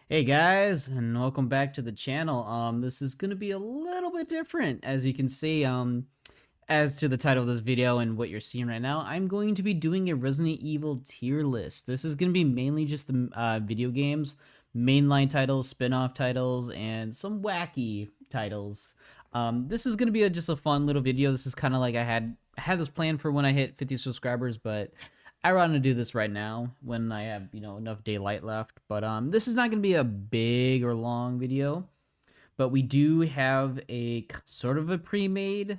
Hey guys, and welcome back to the channel. This is gonna be a little bit different, as you can see. As to the title of this video and what you're seeing right now, I'm going to be doing a Resident Evil tier list. This is gonna be mainly just the video games, mainline titles, spin-off titles, and some wacky titles. This is gonna be just a fun little video. This is kind of like I had this plan for when I hit 50 subscribers, but I want to do this right now when I have, enough daylight left. But this is not going to be a big or long video, but we do have a sort of a pre-made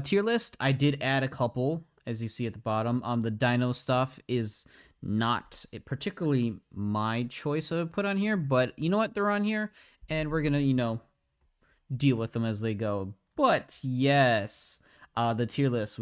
tier list. I did add a couple, as you see at the bottom. The dino stuff is not particularly my choice of put on here, but you know what? They're on here, and we're gonna, deal with them as they go. But yes, the tier list.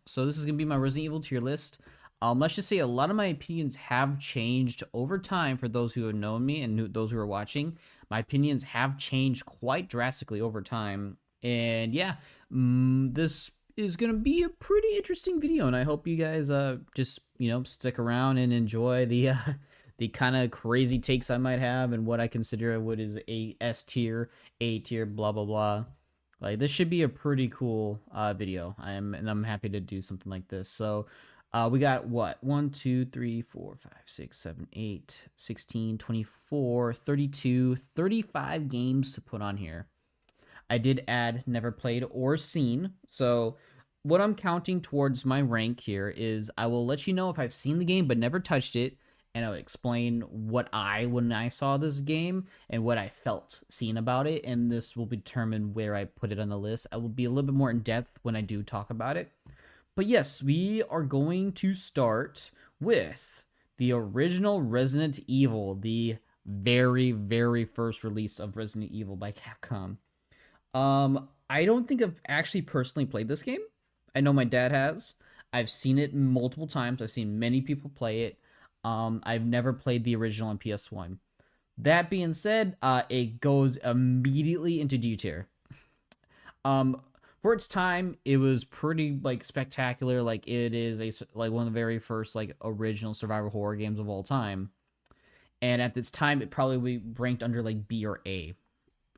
So this is gonna be my Resident Evil tier list. Let's just say a lot of my opinions have changed over time for those who have known me and those who are watching. My opinions have changed quite drastically over time, and yeah, this is gonna be a pretty interesting video, and I hope you guys just stick around and enjoy the kind of crazy takes I might have and what I consider what is a S tier, A tier, blah blah blah. Like this should be a pretty cool video. I'm happy to do something like this. So we got what? 1, 2, 3, 4, 5, 6, 7, 8, 16, 24, 32, 35 games to put on here. I did add never played or seen. So what I'm counting towards my rank here is I will let you know if I've seen the game but never touched it, and I'll explain when I saw this game and what I felt seeing about it, and this will determine where I put it on the list. I will be a little bit more in depth when I do talk about it. But yes, we are going to start with the original Resident Evil, the very, very first release of Resident Evil by Capcom. I don't think I've actually personally played this game. I know my dad has. I've seen it multiple times. I've seen many people play it. I've never played the original on PS1. That being said, it goes immediately into D tier. Um, for its time, it was pretty like spectacular. Like it is one of the very first like original survival horror games of all time. And at this time, it probably ranked under like B or A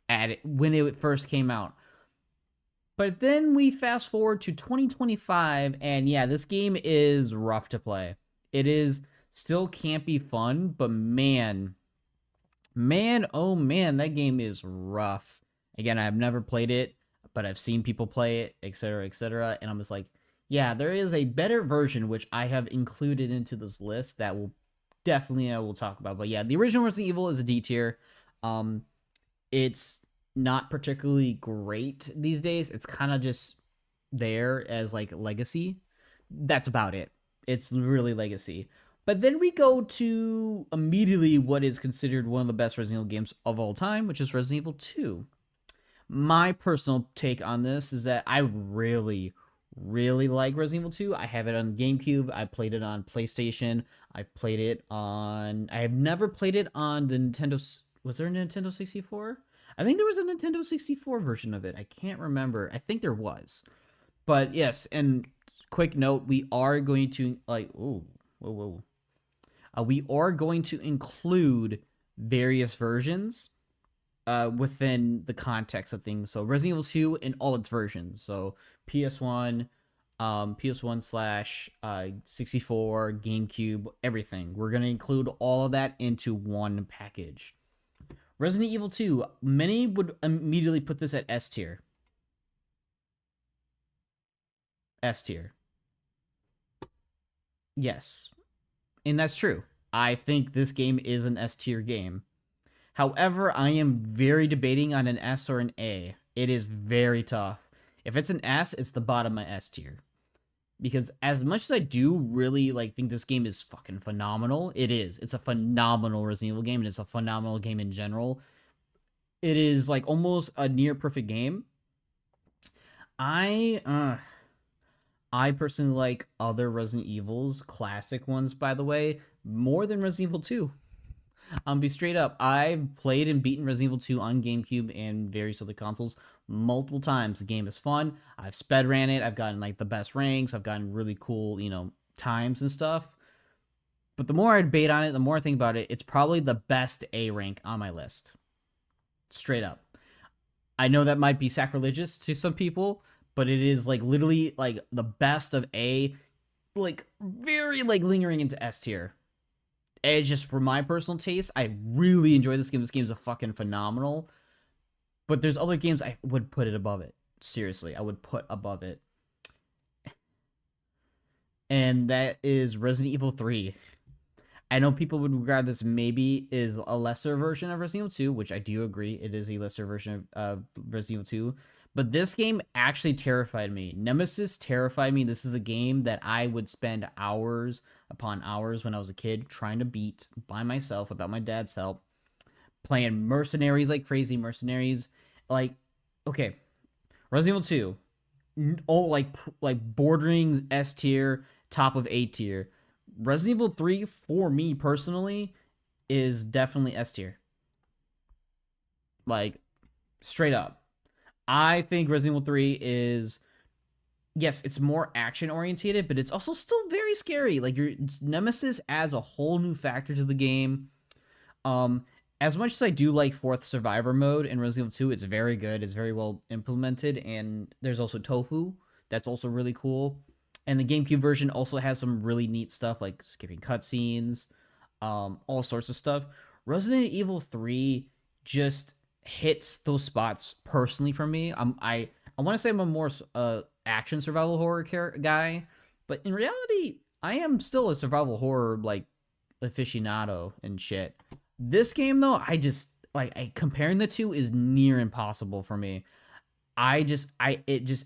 at it when it first came out. But then we fast forward to 2025, and yeah, this game is rough to play. It is still can't be fun, but oh man, that game is rough. Again, I've never played it, but I've seen people play it, etc., etc., and I'm just like, yeah, there is a better version which I have included into this list that I will talk about. But yeah, the original Resident Evil is a D tier. It's not particularly great these days. It's kind of just there as like legacy. That's about it. It's really legacy. But then we go to immediately what is considered one of the best Resident Evil games of all time, which is Resident Evil 2. My personal take on this is that I really, really like Resident Evil 2. I have it on GameCube. I played it on PlayStation. I have never played it on the Nintendo. Was there a Nintendo 64? I think there was a Nintendo 64 version of it. I can't remember. I think there was. But yes, and quick note, we are going to like, oh, whoa, whoa. We are going to include various versions within the context of things. So Resident Evil 2 in all its versions. So PS1, PS1 slash 64, GameCube, everything. We're going to include all of that into one package. Resident Evil 2, many would immediately put this at S tier. S tier. Yes. And that's true. I think this game is an S tier game. However, I am very debating on an S or an A. It is very tough. If it's an S, it's the bottom of S tier. Because as much as I do really think this game is fucking phenomenal, it is. It's a phenomenal Resident Evil game, and it's a phenomenal game in general. It is like almost a near perfect game. I personally like other Resident Evils, classic ones by the way, more than Resident Evil 2. Be straight up. I've played and beaten Resident Evil 2 on GameCube and various other consoles multiple times. The game is fun. I've sped ran it. I've gotten the best ranks. I've gotten really cool, times and stuff. But the more I debate on it, the more I think about it, it's probably the best A rank on my list. Straight up. I know that might be sacrilegious to some people, but it is like literally like the best of A, like very like lingering into S tier. It's just for my personal taste, I really enjoy this game. This game's a fucking phenomenal. But there's other games I would put it above it. Seriously, I would put above it. And that is Resident Evil 3. I know people would regard this maybe is a lesser version of Resident Evil 2, which I do agree. It is a lesser version of Resident Evil 2. But this game actually terrified me. Nemesis terrified me. This is a game that I would spend hours upon hours when I was a kid trying to beat by myself without my dad's help. Playing mercenaries like crazy. Mercenaries, like, okay, Resident Evil 2, like bordering S tier, top of A tier. Resident Evil 3, for me personally, is definitely S tier. Like, straight up. I think Resident Evil 3 is, yes, it's more action orientated, but it's also still very scary. Like, your Nemesis adds a whole new factor to the game. As much as I do like fourth survivor mode in Resident Evil 2, it's very good. It's very well implemented, and there's also tofu. That's also really cool. And the GameCube version also has some really neat stuff like skipping cutscenes, all sorts of stuff. Resident Evil 3 just hits those spots personally for me. I want to say I'm a more action survival horror guy, but in reality, I am still a survival horror like aficionado and shit. This game though, I just like comparing the two is near impossible for me. It just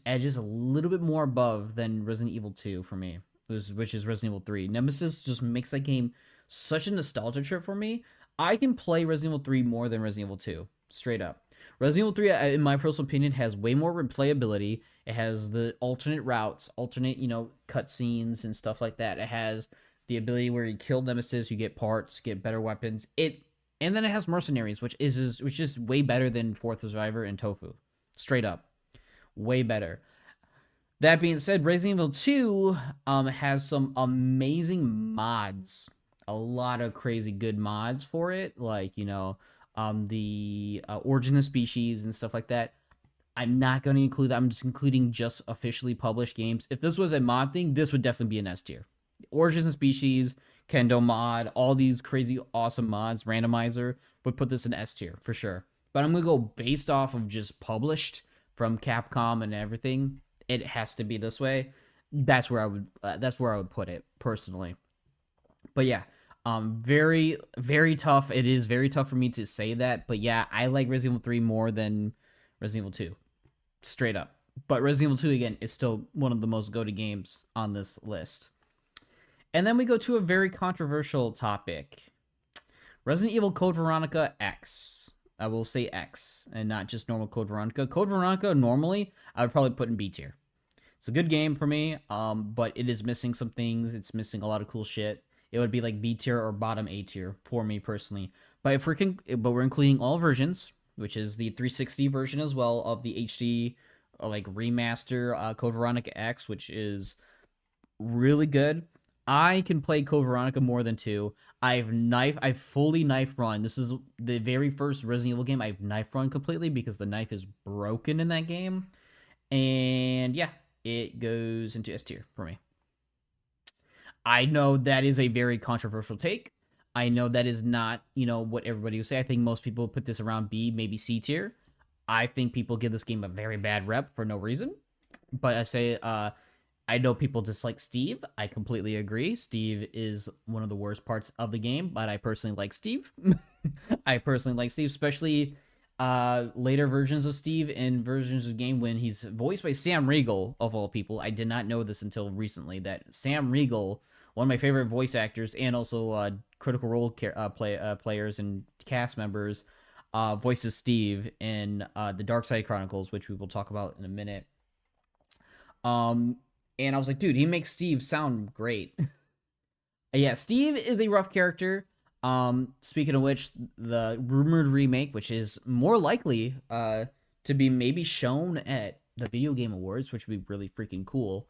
edges a little bit more above than Resident Evil 2 for me, which is Resident Evil 3. Nemesis just makes that game such a nostalgia trip for me. I can play Resident Evil 3 more than Resident Evil 2, straight up. Resident Evil 3, in my personal opinion, has way more replayability. It has the alternate routes, alternate, cutscenes and stuff like that. It has the ability where you kill Nemesis, you get parts, get better weapons. And then it has mercenaries, which is way better than Fourth Survivor and Tofu. Straight up. Way better. That being said, Resident Evil 2 has some amazing mods. A lot of crazy good mods for it. Like, the Origin of Species and stuff like that. I'm not going to include that. I'm just including just officially published games. If this was a mod thing, this would definitely be an S tier. Origins of Species, Kendo mod, all these crazy awesome mods, Randomizer, would put this in S tier for sure. But I'm going to go based off of just published from Capcom and everything. It has to be this way. That's where I would put it personally. But yeah, very, very tough. It is very tough for me to say that. But yeah, I like Resident Evil 3 more than Resident Evil 2. Straight up. But Resident Evil 2, again, is still one of the most go-to games on this list. And then we go to a very controversial topic. Resident Evil Code Veronica X. I will say X, and not just normal Code Veronica. Code Veronica, normally, I would probably put in B tier. It's a good game for me, but it is missing some things. It's missing a lot of cool shit. It would be like B tier or bottom A tier for me personally. But we're including all versions, which is the 360 version as well of the HD like remaster Code Veronica X, which is really good. I can play Code Veronica more than 2. I've fully knife run. This is the very first Resident Evil game I've knife run completely because the knife is broken in that game. And yeah, it goes into S tier for me. I know that is a very controversial take. I know that is not, what everybody would say. I think most people put this around B, maybe C tier. I think people give this game a very bad rep for no reason. But I say, I know people dislike Steve. I completely agree. Steve is one of the worst parts of the game, but I personally like Steve. I personally like Steve, especially later versions of Steve and versions of the game when he's voiced by Sam Riegel, of all people. I did not know this until recently, that Sam Riegel, one of my favorite voice actors and also Critical Role players and cast members, voices Steve in the Dark Side Chronicles, which we will talk about in a minute. And I was like, dude, he makes Steve sound great. Yeah, Steve is a rough character. Speaking of which, the rumored remake, which is more likely to be maybe shown at the Video Game Awards, which would be really freaking cool,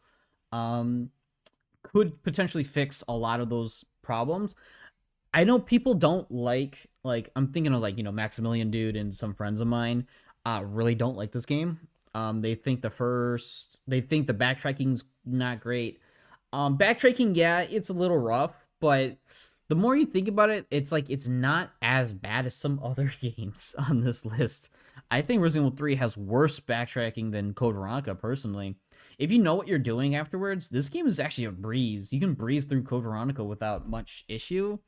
could potentially fix a lot of those problems. I know people don't like I'm thinking of like, Maximilian Dude and some friends of mine really don't like this game. They think the backtracking's not great. Backtracking, yeah, it's a little rough, but the more you think about it, it's like it's not as bad as some other games on this list. I think Resident Evil 3 has worse backtracking than Code Veronica, personally. If you know what you're doing afterwards, this game is actually a breeze. You can breeze through Code Veronica without much issue.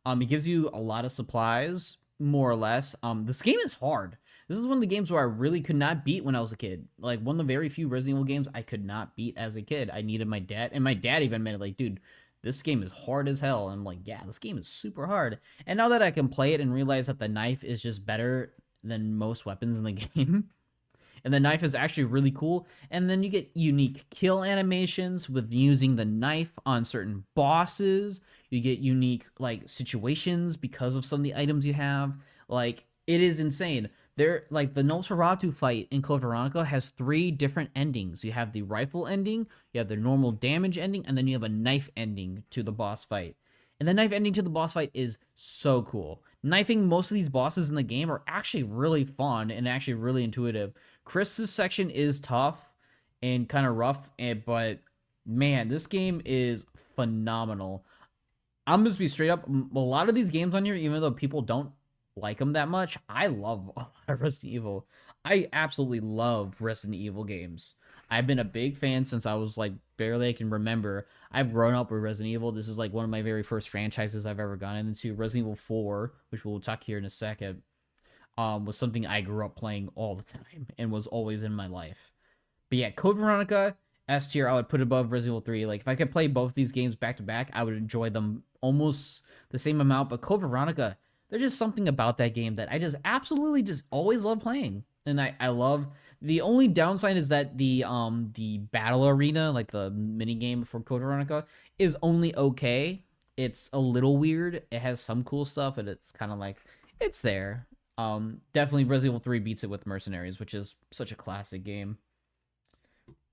It gives you a lot of supplies, more or less. This game is hard. This is one of the games where I really could not beat when I was a kid. Like, one of the very few Resident Evil games I could not beat as a kid. I needed my dad, and my dad even admitted, like, dude, this game is hard as hell. And I'm like, yeah, this game is super hard. And now that I can play it and realize that the knife is just better than most weapons in the game, and the knife is actually really cool. And then you get unique kill animations with using the knife on certain bosses. You get unique like situations because of some of the items you have. Like, it is insane. There, like, the Nosferatu fight in Code Veronica has 3 different endings. You have the rifle ending, you have the normal damage ending, and then you have a knife ending to the boss fight. And the knife ending to the boss fight is so cool. Knifing most of these bosses in the game are actually really fun and actually really intuitive. Chris's section is tough and kind of rough, but man, this game is phenomenal. I'm just be straight up. A lot of these games on here, even though people don't like them that much, I love a lot of Resident Evil. I absolutely love Resident Evil games. I've been a big fan since I was like barely I can remember. I've grown up with Resident Evil. This is like one of my very first franchises I've ever gotten into. Resident Evil 4, which we'll talk here in a second, was something I grew up playing all the time and was always in my life. But yeah, Code Veronica, S tier, I would put above Resident Evil 3. Like, if I could play both these games back to back, I would enjoy them almost the same amount. But Code Veronica, there's just something about that game that I just absolutely just always love playing. And I love. The only downside is that the battle arena, like the mini game for Code Veronica, is only okay. It's a little weird. It has some cool stuff, and it's kind of like it's there. Definitely Resident Evil 3 beats it with Mercenaries, which is such a classic game.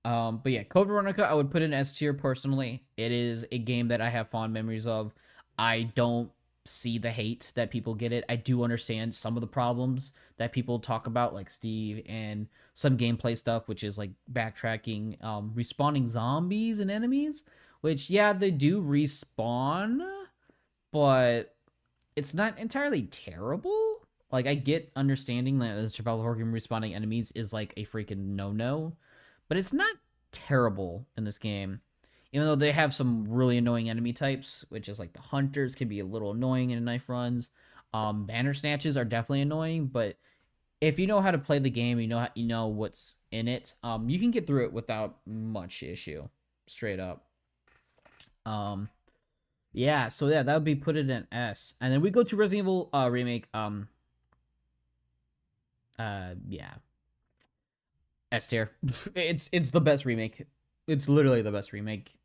But yeah, Code Veronica, I would put in S tier personally. It is a game that I have fond memories of. I don't see the hate that people get it. I do understand some of the problems that people talk about, like Steve, and some gameplay stuff, which is like backtracking, respawning zombies and enemies, which, yeah, they do respawn, but it's not entirely terrible. Like, I get understanding that the survival horror game respawning enemies is like a freaking no-no, but it's not terrible in this game. Even though they have some really annoying enemy types, which is like the hunters can be a little annoying in knife runs. Banner snatches are definitely annoying, but if you know how to play the game, you know what's in it. You can get through it without much issue, straight up. Yeah, so yeah, that would be put it in S, and then we go to Resident Evil remake. Yeah, S tier. It's the best remake. It's literally the best remake.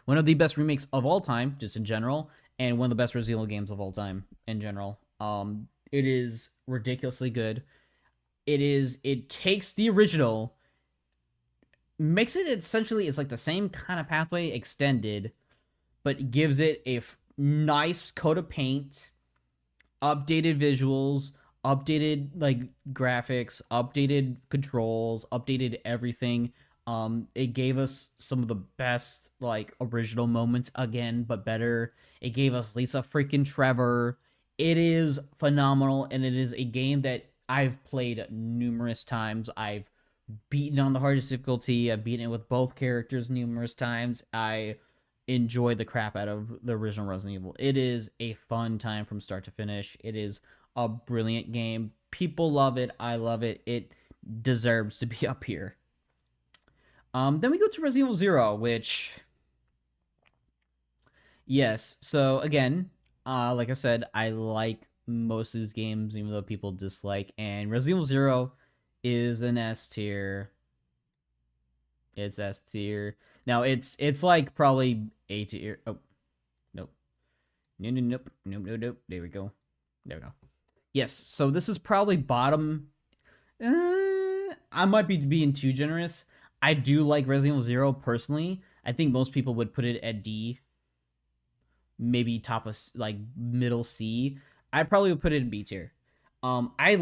One of the best remakes of all time, just in general, and one of the best Resident Evil games of all time in general. It is ridiculously good. It takes the original, makes it essentially, it's like the same kind of pathway extended, but gives it a nice coat of paint, updated visuals, updated like graphics, updated controls, updated everything. It gave us some of the best like original moments again, but better. It gave us Lisa freaking Trevor. It is phenomenal, and it is a game that I've played numerous times. I've beaten on the hardest difficulty. I've beaten it with both characters numerous times. I enjoy the crap out of the original Resident Evil. It is a fun time from start to finish. It is a brilliant game. People love it. I love it. It deserves to be up here. Then we go to Resident Evil 0, which, yes. So again, like I said, I like most of these games, even though people dislike. And Resident Evil 0 is an S tier. It's S tier. Now it's like probably A tier. Oh, nope. Nope. There we go. Yes. So this is probably bottom. I might be being too generous. I do like Resident Evil 0 personally. I think most people would put it at D. maybe top of like middle C. I probably would put it in B tier. I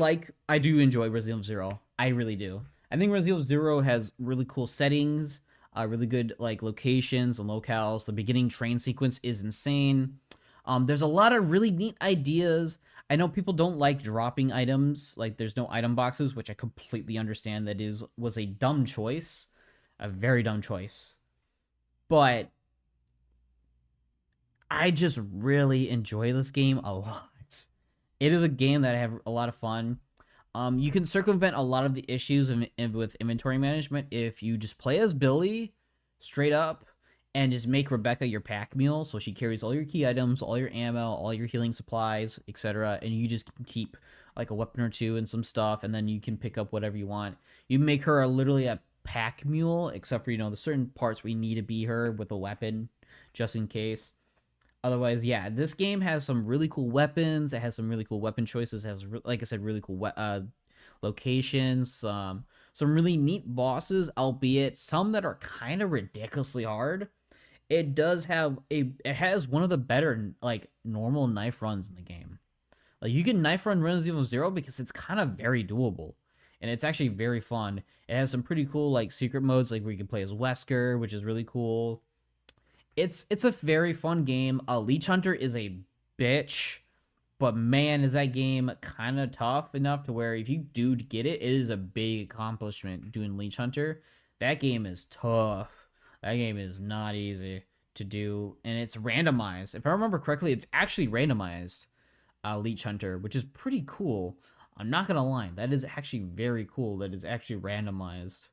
do enjoy Resident Evil Zero. I really do. I think Resident Evil Zero has really cool settings, really good like locations and locales. The beginning train sequence is insane. There's a lot of really neat ideas. I know people don't like dropping items, like there's no item boxes, which I completely understand. That was a dumb choice, a very dumb choice. But I just really enjoy this game a lot. It is a game that I have a lot of fun. You can circumvent a lot of the issues with inventory management if you just play as Billy straight up and just make Rebecca your pack mule, so she carries all your key items, all your ammo, all your healing supplies, etc. And you just keep like a weapon or two and some stuff, and then you can pick up whatever you want. You make her literally a pack mule, except for the certain parts where you need to be her with a weapon, just in case. Otherwise, yeah, this game has some really cool weapons. It has some really cool weapon choices. It has, like I said, really cool locations. Some really neat bosses, albeit some that are kind of ridiculously hard. It has one of the better like normal knife runs in the game. Like you can knife run Resident Evil Zero because it's kind of very doable, and it's actually very fun. It has some pretty cool like secret modes, like where you can play as Wesker, which is really cool. It's a very fun game. Leech Hunter is a bitch, but man, is that game kind of tough enough to where if you do get it, it is a big accomplishment doing Leech Hunter. That game is tough. That game is not easy to do, and it's randomized. If I remember correctly, it's actually randomized, Leech Hunter, which is pretty cool. I'm not gonna lie, that is actually very cool. That is actually randomized.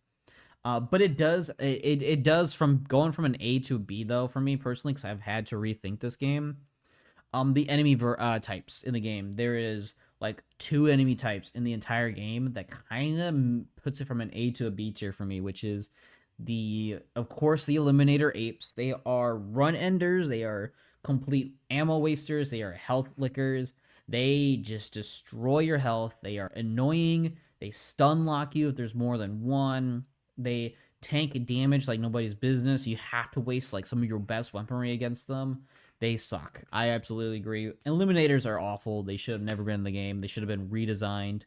But it does from going from an A to a B though for me personally, because I've had to rethink this game. The enemy types in the game, there is like 2 enemy types in the entire game that kind of puts it from an A to a B tier for me, which is of course the Eliminator apes. They are run enders, they are complete ammo wasters, they are health lickers. They just destroy your health. They are annoying. They stun lock you if there's more than one. They tank damage like nobody's business. You have to waste like some of your best weaponry against them. They suck. I absolutely agree. Eliminators are awful. They should have never been in the game. They should have been redesigned.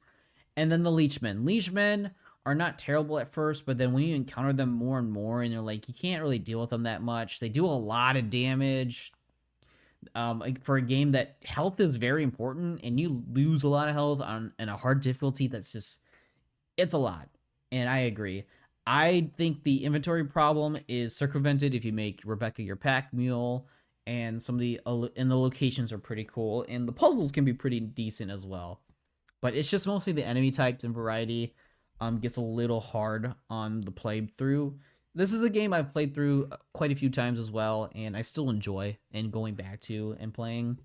And then the Leechmen. Leechmen are not terrible at first, but then when you encounter them more and more, and you're like, you can't really deal with them that much. They do a lot of damage. Like for a game that health is very important, and you lose a lot of health on a hard difficulty, it's a lot. And I agree. I think the inventory problem is circumvented if you make Rebecca your pack mule, and the locations are pretty cool, and the puzzles can be pretty decent as well. But it's just mostly the enemy types and variety gets a little hard on the playthrough. This is a game I've played through quite a few times as well, and I still enjoy and going back to and playing.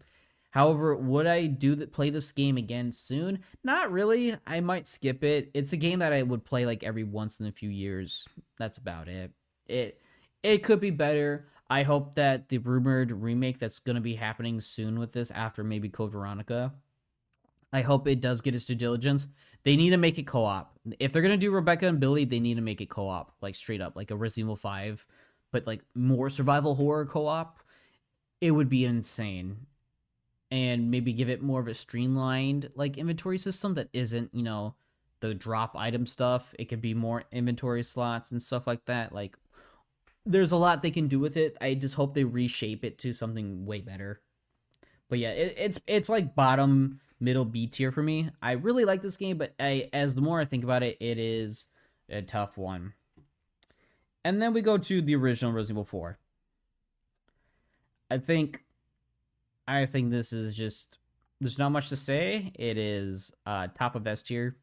However, would I play this game again soon? Not really. I might skip it. It's a game that I would play like every once in a few years. That's about it. It could be better. I hope that the rumored remake that's going to be happening soon with this, after maybe Code Veronica, I hope it does get its due diligence. They need to make it co-op. If they're going to do Rebecca and Billy, they need to make it co-op, like straight up, like a Resident Evil 5, but like more survival horror co-op. It would be insane. And maybe give it more of a streamlined like inventory system that isn't, the drop item stuff. It could be more inventory slots and stuff like that. Like there's a lot they can do with it. I just hope they reshape it to something way better. But yeah, it's like bottom middle B tier for me. I really like this game, but as the more I think about it, it is a tough one. And then we go to the original Resident Evil 4. I think this is just, there's not much to say. It is top of S tier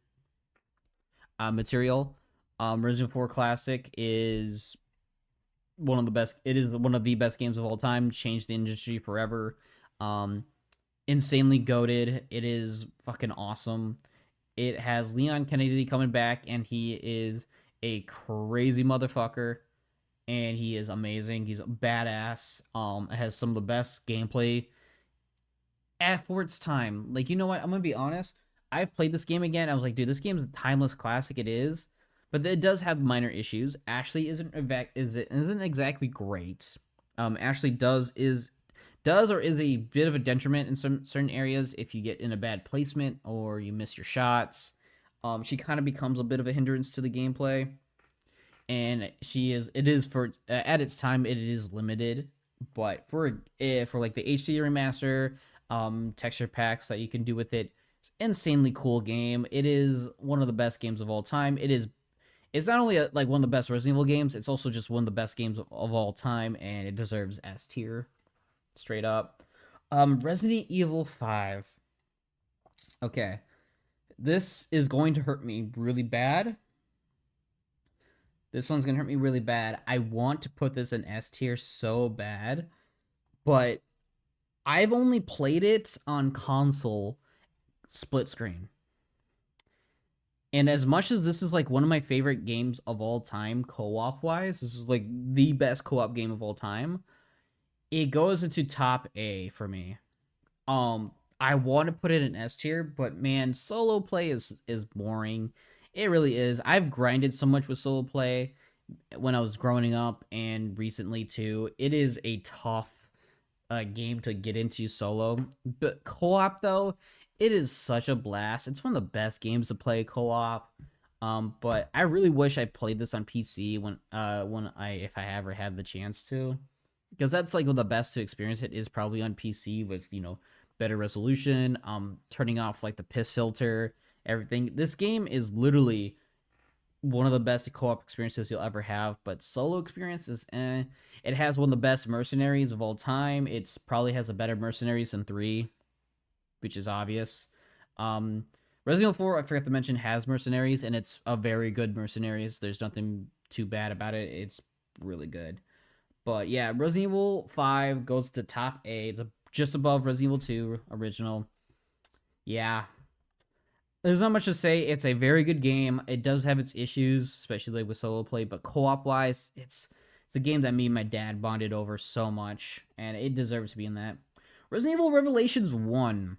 material. Resident Evil 4 Classic is one of the best. It is one of the best games of all time. Changed the industry forever. Insanely goated. It is fucking awesome. It has Leon Kennedy coming back, and he is a crazy motherfucker, and he is amazing. He's a badass. It has some of the best gameplay for its time. Like, you know what? I'm gonna be honest. I've played this game again. I was like, dude, this game's a timeless classic. It is, but it does have minor issues. Ashley isn't exactly great. Ashley does or is a bit of a detriment in some certain areas if you get in a bad placement or you miss your shots. She kind of becomes a bit of a hindrance to the gameplay, and it is for at its time it is limited, but for like the HD remaster, texture packs that you can do with it, it's an insanely cool game. It is one of the best games of all time. It's not only like one of the best Resident Evil games, it's also just one of the best games of all time, and it deserves S tier, straight up. Resident Evil 5. Okay, this is going to hurt me really bad. This one's gonna hurt me really bad. I want to put this in S tier so bad, but I've only played it on console split screen. And as much as this is like one of my favorite games of all time, co-op wise, this is like the best co-op game of all time. It goes into top A for me. I want to put it in S tier, but man, solo play is boring. It really is. I've grinded so much with solo play when I was growing up and recently too. It is a tough game to get into solo, but co-op though, it is such a blast. It's one of the best games to play co-op. But I really wish I played this on PC if I ever had the chance to, because that's like one of the best to experience it is probably on PC with better resolution, turning off like the piss filter, everything. This game is literally one of the best co-op experiences you'll ever have, but solo experiences, it has one of the best mercenaries of all time. It's probably has a better mercenaries than 3, which is obvious. Resident Evil 4, I forgot to mention, has mercenaries, and it's a very good mercenaries. There's nothing too bad about it. It's really good. But yeah, Resident Evil 5 goes to top A. It's just above Resident Evil 2 original. Yeah. There's not much to say. It's a very good game. It does have its issues, especially with solo play, but co-op wise, it's a game that me and my dad bonded over so much, and it deserves to be in that. Resident Evil Revelations 1.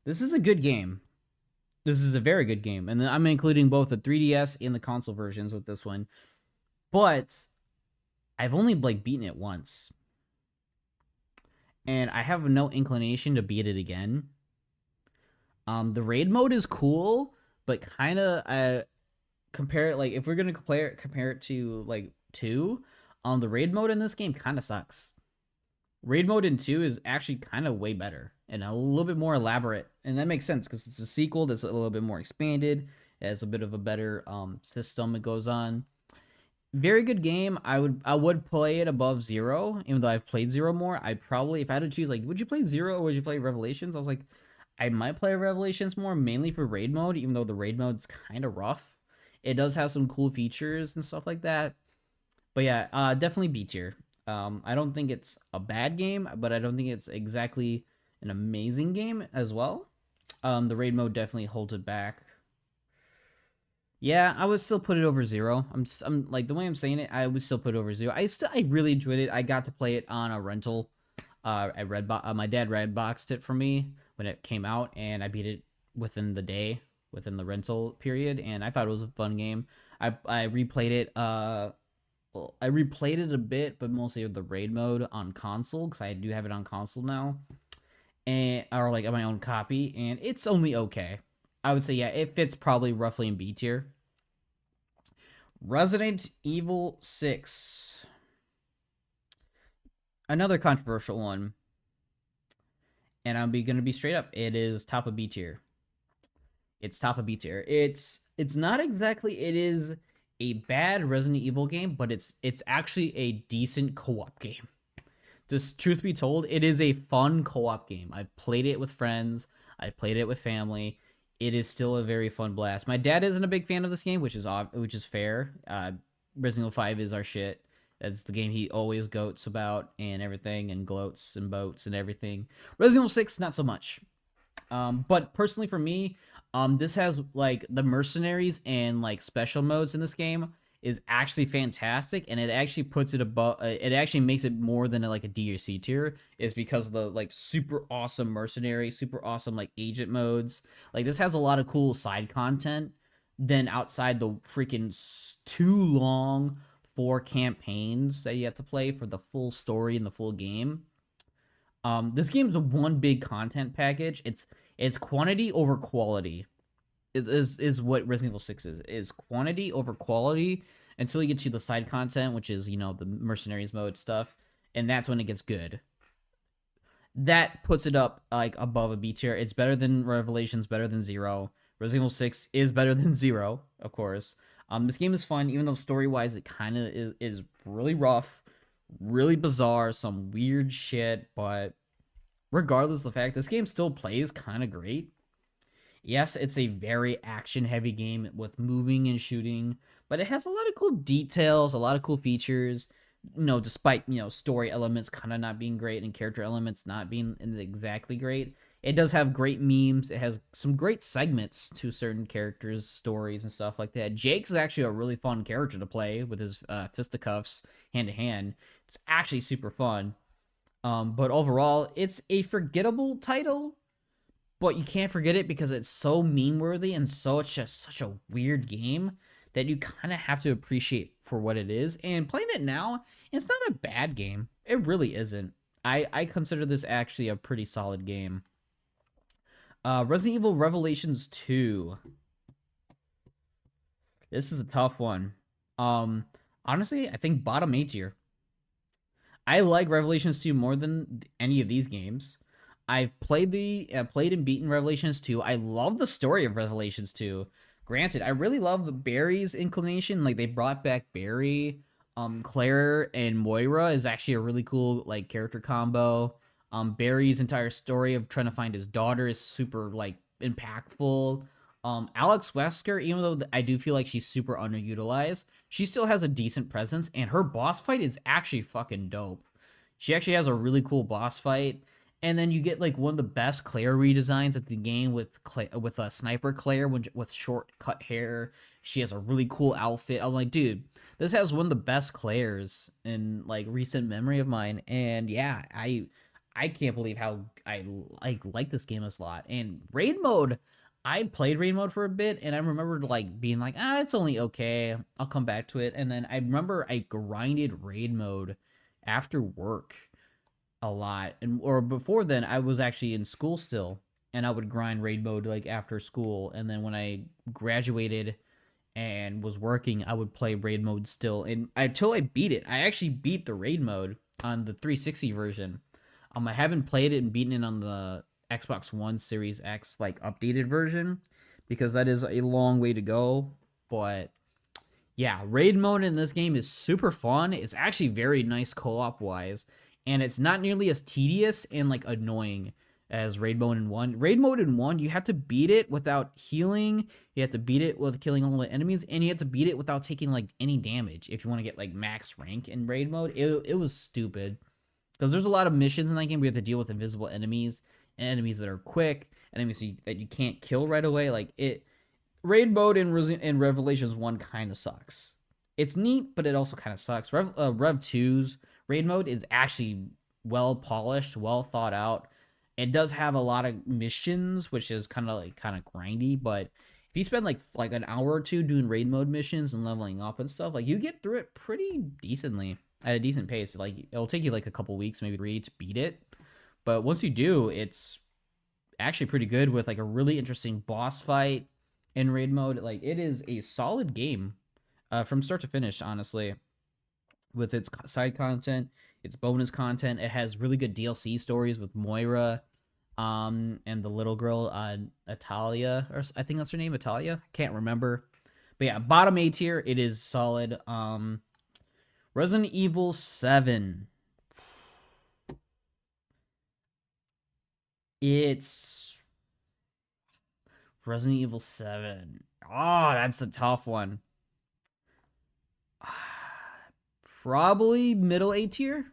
This is a good game. This is a very good game, and I'm including both the 3DS and the console versions with this one. But I've only like beaten it once, and I have no inclination to beat it again. The raid mode is cool, but kind of compare it, like if we're gonna compare it to like 2, the raid mode in this game kind of sucks. Raid mode in 2 is actually kind of way better and a little bit more elaborate, and that makes sense because it's a sequel that's a little bit more expanded. It has a bit of a better system it goes on. Very good game. I would play it above 0, even though I've played 0 more. I probably, if I had to choose, like, would you play 0 or would you play Revelations? I was like, I might play Revelations more, mainly for raid mode, even though the raid mode's kind of rough. It does have some cool features and stuff like that. But yeah, definitely B tier. I don't think it's a bad game, but I don't think it's exactly an amazing game as well. The raid mode definitely holds it back. Yeah, I would still put it over 0. I'm like, the way I'm saying it, I would still put it over 0. I really enjoyed it. I got to play it on a rental. My dad Redboxed it for me when it came out, and I beat it within the day, within the rental period, and I thought it was a fun game. I replayed it. I replayed it a bit, but mostly with the raid mode on console, because I do have it on console now, or like on my own copy, and it's only okay. I would say, yeah, it fits probably roughly in B tier. Resident Evil 6. Another controversial one. And I'm gonna be straight up. It is top of B tier. It's top of B tier. It's not exactly, it is a bad Resident Evil game, but it's actually a decent co-op game. Just truth be told, it is a fun co-op game. I've played it with friends. I played it with family. It is still a very fun blast. My dad isn't a big fan of this game, which is fair. Resident Evil 5 is our shit. That's the game he always goats about and everything, and gloats and boats and everything. Resident Evil 6, not so much. But personally for me, this has like the mercenaries and like special modes in this game is actually fantastic, and it actually puts it above. It actually makes it more than like a D or C tier, is because of the like super awesome mercenary, super awesome like agent modes. Like this has a lot of cool side content than outside the freaking too long 4 campaigns that you have to play for the full story and the full game. This game's one big content package. It's quantity over quality. Is what Resident Evil 6 is quantity over quality until you get to the side content, which is, you know, the mercenaries mode stuff, and that's when it gets good. That puts it up like above a B tier. It's better than Revelations, better than Zero. Resident Evil 6 is better than Zero, of course. This game is fun, even though story-wise it kind of is really rough, really bizarre, some weird shit, but regardless of the fact, this game still plays kind of great. Yes, it's a very action-heavy game with moving and shooting, but it has a lot of cool details, a lot of cool features. You know, despite, you know, story elements kind of not being great and character elements not being exactly great, it does have great memes. It has some great segments to certain characters, stories, and stuff like that. Jake's actually a really fun character to play with his fisticuffs hand to hand. It's actually super fun. But overall, it's a forgettable title, but you can't forget it because it's so meme worthy and such a weird game that you kind of have to appreciate for what it is. And playing it now, it's not a bad game. It really isn't. I consider this actually a pretty solid game. Resident Evil Revelations 2. This is a tough one. Honestly, I think bottom A tier. I like Revelations 2 more than any of these games. I've played and beaten Revelations 2. I love the story of Revelations 2. Granted, I really love Barry's inclination. Like, they brought back Barry. Claire and Moira is actually a really cool, like, character combo. Barry's entire story of trying to find his daughter is super, like, impactful. Alex Wesker, even though I do feel like she's super underutilized, she still has a decent presence, and her boss fight is actually fucking dope. She actually has a really cool boss fight. And then you get like one of the best Claire redesigns at the game with a sniper Claire with short cut hair. She has a really cool outfit. I'm like, dude, this has one of the best Claires in like recent memory of mine. And yeah, I can't believe how I like this game a lot. And raid mode, I played raid mode for a bit, and I remember like being like, it's only okay. I'll come back to it. And then I remember I grinded raid mode after work a lot, and or before then I was actually in school still, and I would grind raid mode like after school, and then when I graduated and was working I would play raid mode still, and until I beat it. I actually beat the raid mode on the 360 version. I haven't played it and beaten it on the Xbox One Series X like updated version because that is a long way to go. But yeah, raid mode in this game is super fun. It's actually very nice co-op wise, and it's not nearly as tedious and like annoying as raid mode in 1. Raid mode in 1, you have to beat it without healing, you have to beat it with killing all the enemies, and you have to beat it without taking like any damage if you want to get like max rank in raid mode. It was stupid because there's a lot of missions in that game where you have to deal with invisible enemies and enemies that are quick, enemies that you can't kill right away. Like it, raid mode in Revelations 1 kind of sucks. It's neat, but it also kind of sucks. Rev 2's raid mode is actually well polished, well thought out. It does have a lot of missions, which is kind of grindy, but if you spend like an hour or two doing raid mode missions and leveling up and stuff, like you get through it pretty decently at a decent pace. Like it'll take you like a couple weeks, maybe 3 to beat it, but once you do, it's actually pretty good with like a really interesting boss fight in raid mode. Like it is a solid game from start to finish, honestly, with its side content, its bonus content. It has really good DLC stories with Moira, and the little girl, Natalia, or I think that's her name, Natalia. Can't remember, but yeah, bottom A tier. It is solid. Resident Evil 7. It's Resident Evil 7. Oh, that's a tough one. Probably middle A tier,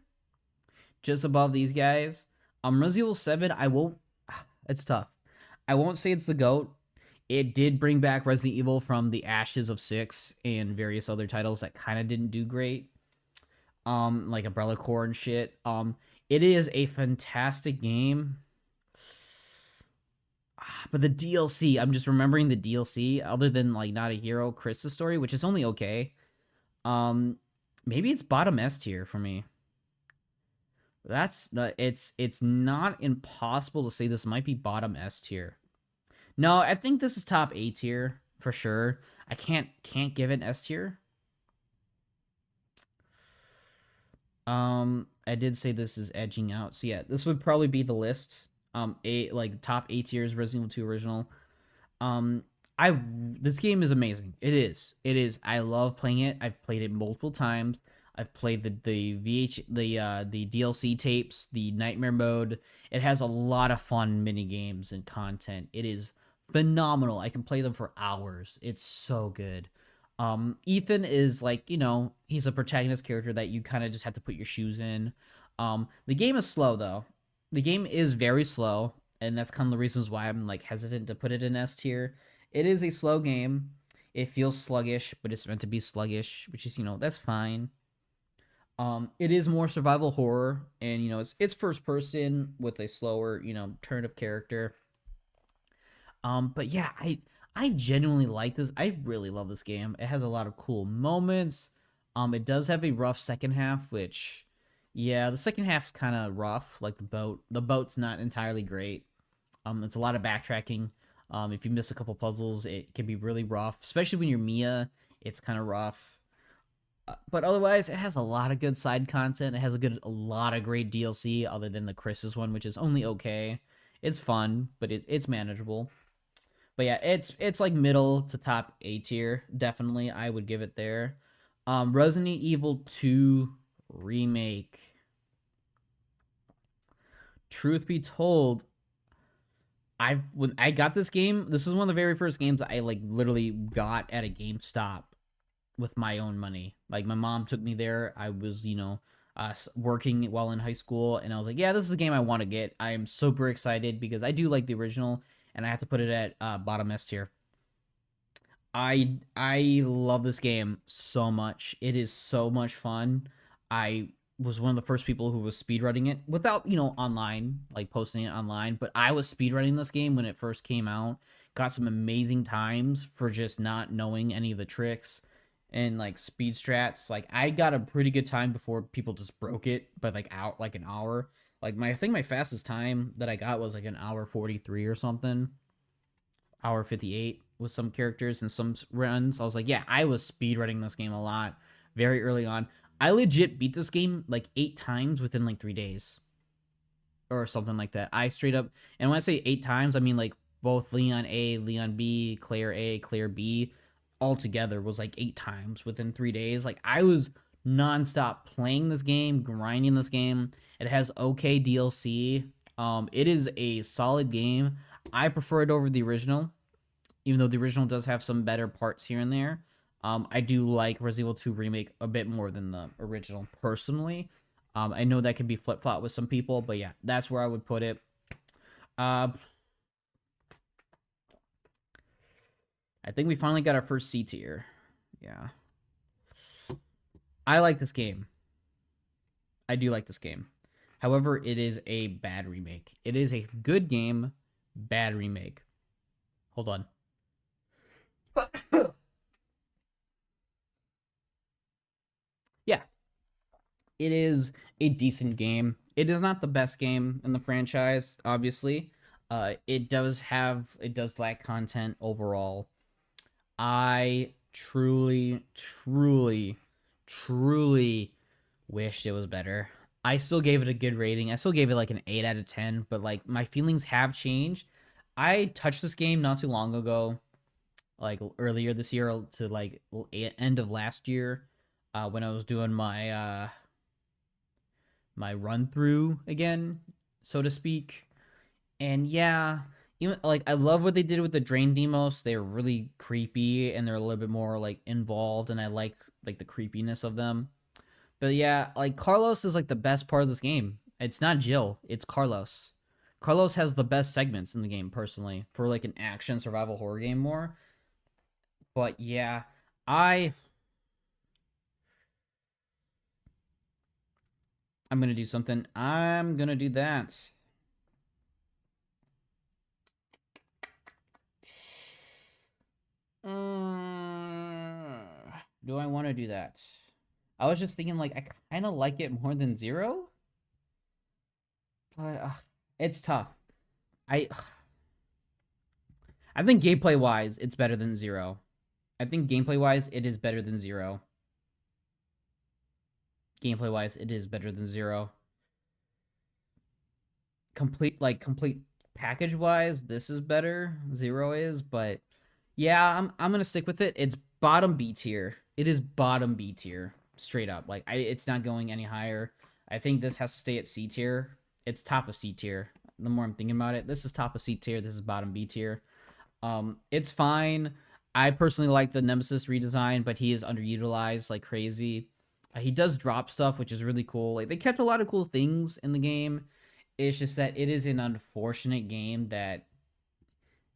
just above these guys. Resident Evil 7, I won't. It's tough. I won't say it's the GOAT. It did bring back Resident Evil from the ashes of 6 and various other titles that kind of didn't do great. Like Umbrella Corps and shit. It is a fantastic game. But the DLC, I'm just remembering the DLC, other than like Not a Hero, Chris's story, which is only okay. Maybe it's bottom S tier for me. That's not, it's not impossible to say this might be bottom S tier. No, I think this is top A tier for sure. I can't give it S tier. I did say this is edging out. So yeah, this would probably be the list. A like top A tiers Resident Evil 2 original. Um, I this game is amazing. It is. It is. I love playing it. I've played it multiple times. I've played the DLC tapes, the nightmare mode. It has a lot of fun mini games and content. It is phenomenal. I can play them for hours. It's so good. Ethan is like, he's a protagonist character that you kind of just have to put your shoes in. The game is slow though. The game is very slow, and that's kind of the reasons why I'm like hesitant to put it in S tier. It is a slow game. It feels sluggish, but it's meant to be sluggish, which is, that's fine. It is more survival horror, and it's first person with a slower, turn of character. But yeah, I genuinely like this. I really love this game. It has a lot of cool moments. It does have a rough second half, which, yeah, the second half's kind of rough. Like the boat's not entirely great. It's a lot of backtracking. If you miss a couple puzzles, it can be really rough, especially when you're Mia. It's kind of rough. But otherwise, it has a lot of good side content. It has a lot of great DLC, other than the Chris's one, which is only okay. It's fun, but it's manageable. But yeah, it's like middle to top A tier. Definitely, I would give it there. Resident Evil 2 remake. Truth be told, when I got this game, this is one of the very first games I like literally got at a GameStop with my own money. Like my mom took me there. I was, working while in high school, and I was like, yeah, this is a game I want to get. I am super excited because I do like the original, and I have to put it at bottom S tier. I love this game so much. It is so much fun. I was one of the first people who was speedrunning it without, online, like posting it online, but I was speedrunning this game when it first came out. Got some amazing times for just not knowing any of the tricks and like speed strats. Like I got a pretty good time before people just broke it by like an hour. Like I think my fastest time that I got was like an hour 43 or something, hour 58 with some characters and some runs. I was like, yeah, I was speed running this game a lot very early on. I legit beat this game like 8 times within like 3 days or something like that. I straight up, and when I say 8 times, I mean like both Leon A, Leon B, Claire A, Claire B, all together was like 8 times within 3 days. Like I was nonstop playing this game, grinding this game. It has okay DLC. It is a solid game. I prefer it over the original, even though the original does have some better parts here and there. I do like Resident Evil 2 Remake a bit more than the original, personally. I know that can be flip flop with some people, but yeah, that's where I would put it. Uh, I think we finally got our first C tier. Yeah. I like this game. I do like this game. However, it is a bad remake. It is a good game, bad remake. Hold on. Yeah, it is a decent game. It is not the best game in the franchise, obviously. It does lack content overall. I truly, truly, truly wished it was better. I still gave it a good rating. I still gave it like an 8 out of 10, but like my feelings have changed. I touched this game not too long ago, like earlier this year to like end of last year, when I was doing my run through again, so to speak. And yeah, even like I love what they did with the Drain demos. They're really creepy and they're a little bit more like involved, and I like the creepiness of them. But yeah, like Carlos is like the best part of this game. It's not Jill, it's Carlos. Carlos has the best segments in the game, personally, for like an action survival horror game more. But yeah, I I'm gonna do something. I'm gonna do that. Uh, do I want to do that? I was just thinking like I kind of like it more than Zero, but it's tough. I I think gameplay wise, it's better than Zero. I think gameplay wise, it is better than Zero. Gameplay wise, it is better than Zero. Complete package wise, this is better. Zero is, but yeah, I'm gonna stick with it. It's bottom B tier. It is bottom B tier, straight up. Like it's not going any higher. I think this has to stay at C tier. It's top of C tier. The more I'm thinking about it, this is top of C tier. This is bottom B tier. It's fine. I personally like the Nemesis redesign, but he is underutilized like crazy. He does drop stuff, which is really cool. Like they kept a lot of cool things in the game. It's just that it is an unfortunate game that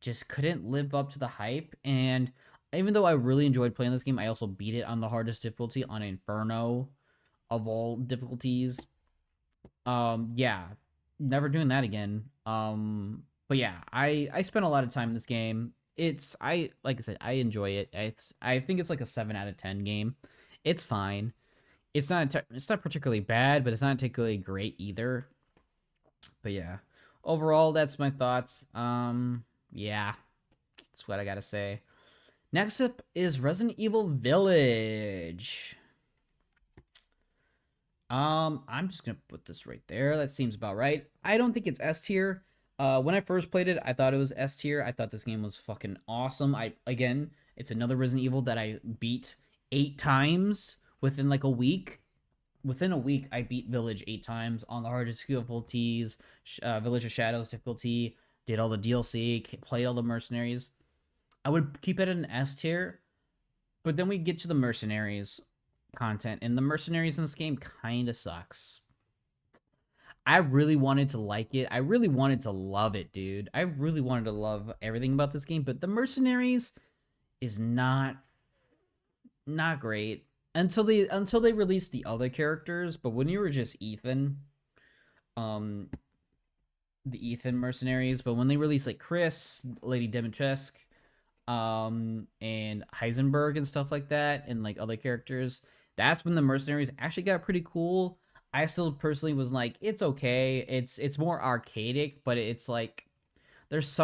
just couldn't live up to the hype. And even though I really enjoyed playing this game, I also beat it on the hardest difficulty on Inferno of all difficulties. Yeah, never doing that again. But yeah, I spent a lot of time in this game. It's I like I said, I enjoy it. I think it's like a 7 out of 10 game. It's fine. It's not particularly bad, but it's not particularly great either. But yeah, overall, that's my thoughts. Yeah, that's what I gotta say. Next up is Resident Evil Village. I'm just gonna put this right there. That seems about right. I don't think it's S tier. When I first played it, I thought it was S tier. I thought this game was fucking awesome. Again, it's another Resident Evil that I beat 8 times within like a week. Within a week, I beat Village 8 times on the hardest difficulties, Village of Shadows difficulty, did all the DLC, played all the mercenaries. I would keep it an S tier, but then we get to the mercenaries content, and the mercenaries in this game kind of sucks. I really wanted to like it. I really wanted to love it, dude. I really wanted to love everything about this game, but the mercenaries is not great until they released the other characters. But when you were just Ethan, um the Ethan mercenaries, but when they released like Chris, Lady Dimitrescu, and Heisenberg and stuff like that, and like other characters, that's when the mercenaries actually got pretty cool. I still personally was like, it's okay. It's more arcadic, but it's like there's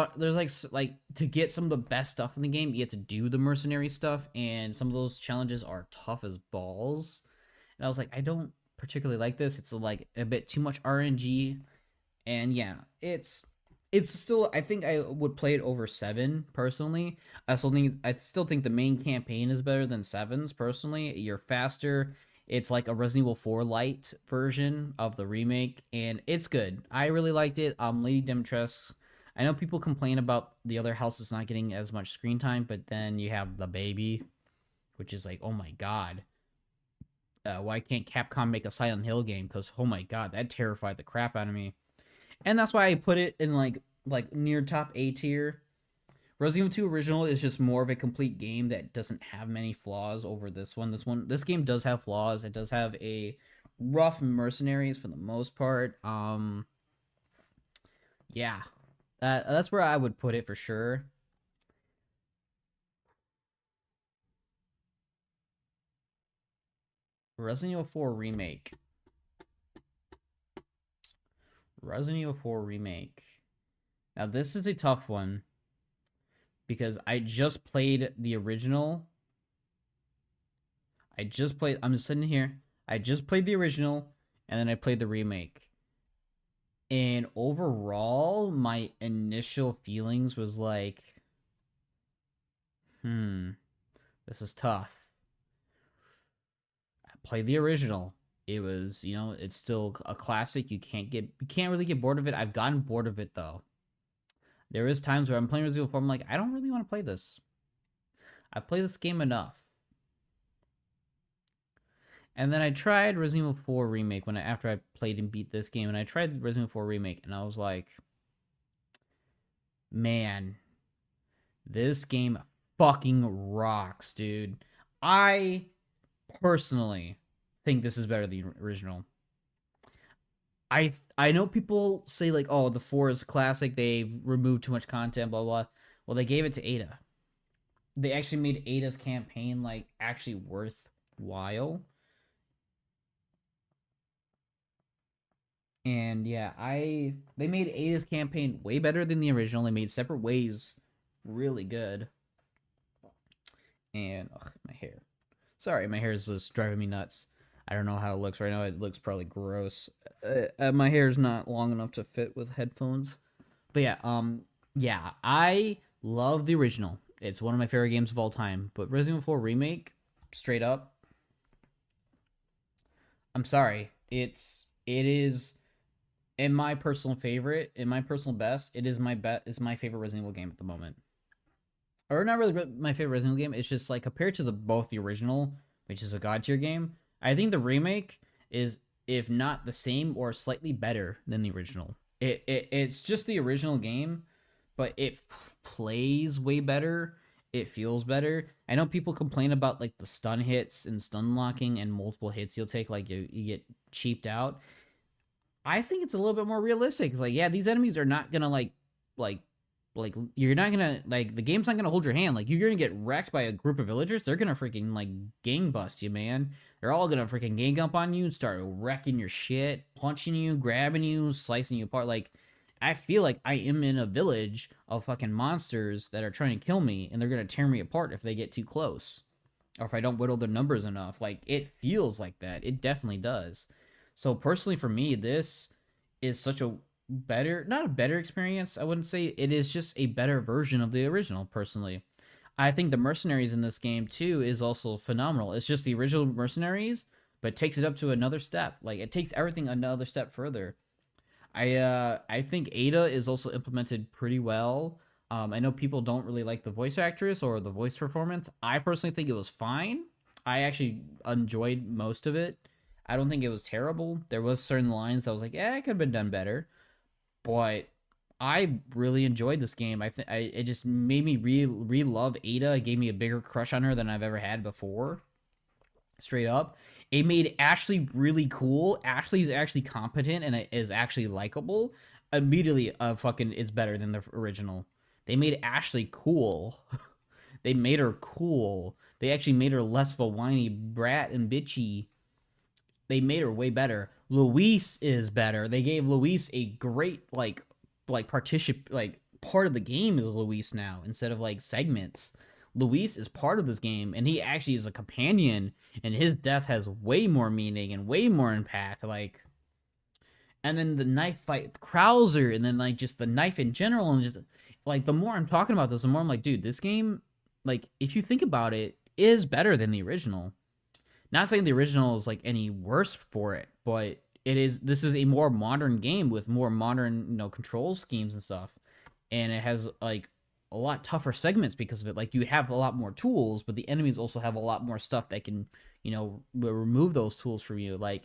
like to get some of the best stuff in the game, you have to do the mercenary stuff, and some of those challenges are tough as balls. And I was like, I don't particularly like this. It's like a bit too much RNG, and yeah, it's still, I think I would play it over 7 personally. I still think the main campaign is better than 7's personally. You're faster. It's like a Resident Evil 4 light version of the remake, and it's good. I really liked it. Lady Dimitrescu. I know people complain about the other houses not getting as much screen time, but then you have the baby, which is like, oh my god. Why can't Capcom make a Silent Hill game? Because oh my god, that terrified the crap out of me. And that's why I put it in like near top A tier. Resident Evil 2 Original is just more of a complete game that doesn't have many flaws over this one. This game does have flaws. It does have a rough mercenaries for the most part. Yeah. That's where I would put it for sure. Resident Evil 4 Remake. Resident Evil 4 Remake. Now this is a tough one because I just played the original. I'm just sitting here. I just played the original and then I played the remake. And overall, my initial feelings was like, this is tough. I played the original. It was, it's still a classic. You can't really get bored of it. I've gotten bored of it though. There is times where I'm playing Resident Evil 4, I'm like, I don't really want to play this. I've played this game enough. And then I tried Resident Evil 4 Remake after I played and beat this game, and I tried Resident Evil 4 Remake, and I was like, man, this game fucking rocks, dude. I personally think this is better than the original. I know people say like, oh, the 4 is classic, they've removed too much content, blah blah. Well, they gave it to Ada. They actually made Ada's campaign like actually worthwhile. And yeah, they made Ada's campaign way better than the original. They made Separate Ways really good. And ugh, my hair. Sorry, my hair is just driving me nuts. I don't know how it looks right now. It looks probably gross. My hair is not long enough to fit with headphones. But yeah, I love the original. It's one of my favorite games of all time. But Resident Evil 4 Remake, straight up, I'm sorry. It is in my personal favorite, in my personal best. It is my favorite Resident Evil game at the moment. Or not really my favorite Resident Evil game. It's just like compared to both the original, which is a god tier game. I think the remake is, if not the same or slightly better than the original. It's just the original game, but it plays way better. It feels better. I know people complain about like the stun hits and stun locking and multiple hits you'll take, like you get cheaped out. I think it's a little bit more realistic. It's like, yeah, these enemies are not gonna like like you're not gonna like the game's not gonna hold your hand. Like you're gonna get wrecked by a group of villagers. They're gonna freaking like gang bust you, man. They're all gonna freaking gang up on you and start wrecking your shit, punching you, grabbing you, slicing you apart. Like I feel like I am in a village of fucking monsters that are trying to kill me, and they're gonna tear me apart if they get too close, or if I don't whittle their numbers enough. Like it feels like that. It definitely does. So personally, for me, this is such a better, not a better experience. I wouldn't say it is, just a better version of the original. Personally, I think the mercenaries in this game too is also phenomenal. It's just the original mercenaries, but takes it up to another step. Like it takes everything another step further. I think Ada is also implemented pretty well. I know people don't really like the voice actress or the voice performance. I personally think it was fine. I actually enjoyed most of it. I don't think it was terrible. There was certain lines I was like, yeah, it could have been done better. But I really enjoyed this game. I think it just made me re-love Ada. It gave me a bigger crush on her than I've ever had before. Straight up. It made Ashley really cool. Ashley's actually competent and is actually likable. Immediately, fucking, it's better than the original. They made Ashley cool. They made her cool. They actually made her less of a whiny brat and bitchy. They made her way better. Luis is better. They gave Luis a great like partition, like part of the game is Luis now instead of like segments. Luis is part of this game, and he actually is a companion, and his death has way more meaning and way more impact. Like, and then the knife fight with Krauser, and then like just the knife in general, and just like the more I'm talking about this, the more I'm like, dude, this game, like if you think about it, is better than the original. Not saying the original is like any worse for it, but it is. This is a more modern game with more modern, control schemes and stuff, and it has like a lot tougher segments because of it. Like you have a lot more tools, but the enemies also have a lot more stuff that can, remove those tools from you. Like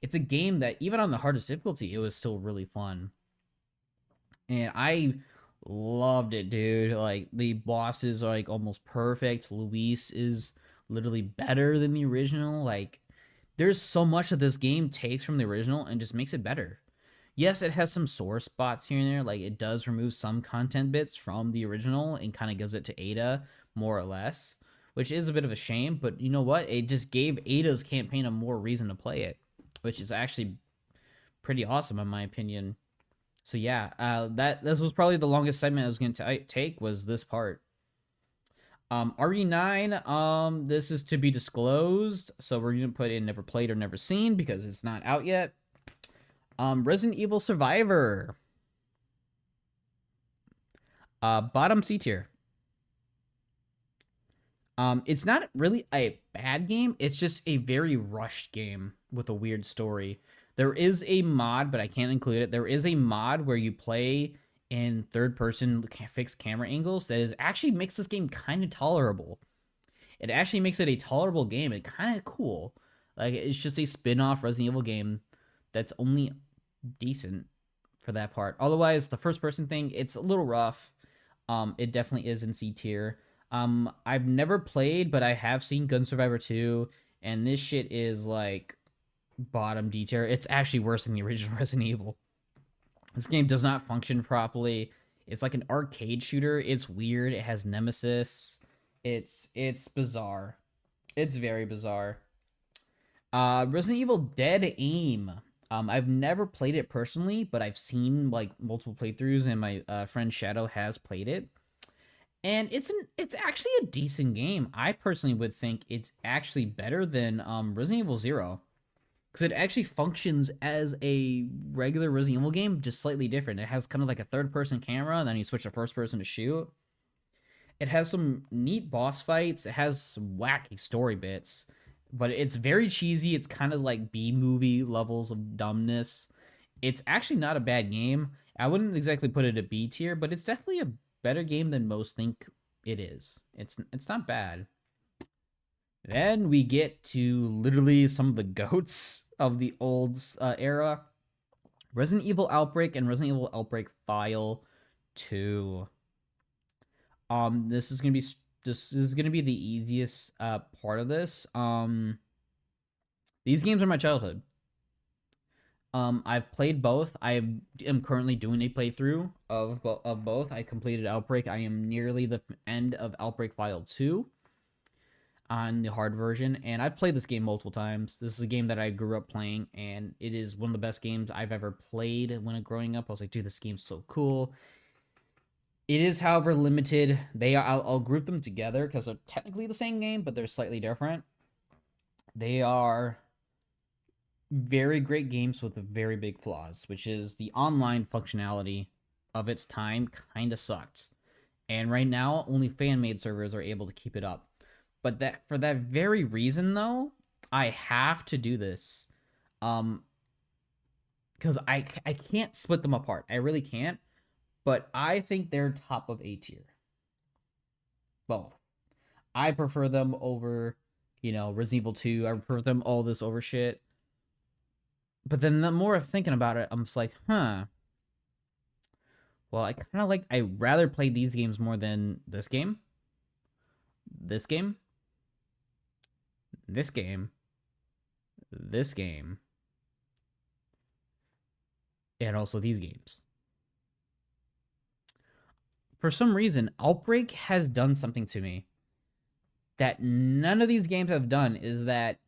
it's a game that even on the hardest difficulty, it was still really fun, and I loved it, dude. Like the bosses are like almost perfect. Luis is literally better than the original. Like there's so much that this game takes from the original and just makes it better. Yes, it has some sore spots here and there. Like it does remove some content bits from the original and kind of gives it to Ada more or less, which is a bit of a shame. But you know what? It just gave Ada's campaign a more reason to play it, which is actually pretty awesome in my opinion. So yeah, this was probably the longest segment I was going to take, was this part. RE9, this is to be disclosed, so we're gonna put in never played or never seen because it's not out yet. Resident Evil Survivor. Bottom C tier. It's not really a bad game, it's just a very rushed game with a weird story. There is a mod, but I can't include it. There is a mod where you play in third person fixed camera angles that is actually makes this game kind of tolerable. It actually makes it a tolerable game. It's kind of cool. Like it's just a spin-off Resident Evil game that's only decent for that part. Otherwise, the first person thing, it's a little rough. It definitely is in C tier. I've never played, but I have seen Gun Survivor 2, and this shit is like bottom D tier. It's actually worse than the original Resident Evil. This game does not function properly. It's like an arcade shooter. It's weird. It has Nemesis. It's bizarre. It's very bizarre. Resident Evil Dead Aim. I've never played it personally, but I've seen like multiple playthroughs, and my friend Shadow has played it, and it's actually a decent game. I personally would think it's actually better than Resident Evil Zero, because it actually functions as a regular Resident Evil game, just slightly different. It has kind of like a third person camera, and then you switch to first person to shoot. It has some neat boss fights. It has some wacky story bits, but it's very cheesy. It's kind of like B movie levels of dumbness. It's actually not a bad game. I wouldn't exactly put it a B tier, but it's definitely a better game than most think it is. It's not bad. Then we get to literally some of the goats of the old era. Resident Evil Outbreak and Resident Evil Outbreak File 2. This is gonna be the easiest part of this. These games are my childhood. I've played both. I am currently doing a playthrough of both. I completed Outbreak. I am nearly the end of Outbreak File 2 on the hard version, and I've played this game multiple times. This is a game that I grew up playing, and it is one of the best games I've ever played when growing up. I was like, dude, this game's so cool. It is, however, limited. I'll group them together because they're technically the same game, but they're slightly different. They are very great games with very big flaws, which is the online functionality of its time kind of sucked. And right now, only fan-made servers are able to keep it up. But that for that very reason, though, I have to do this. Because I can't split them apart. I really can't. But I think they're top of A tier. Both. I prefer them over, Resident Evil 2. I prefer them all this over shit. But then the more I'm thinking about it, I'm just like, huh. Well, I'd rather play these games more than this game. This game. This game. This game. And also these games. For some reason, Outbreak has done something to me that none of these games have done, is that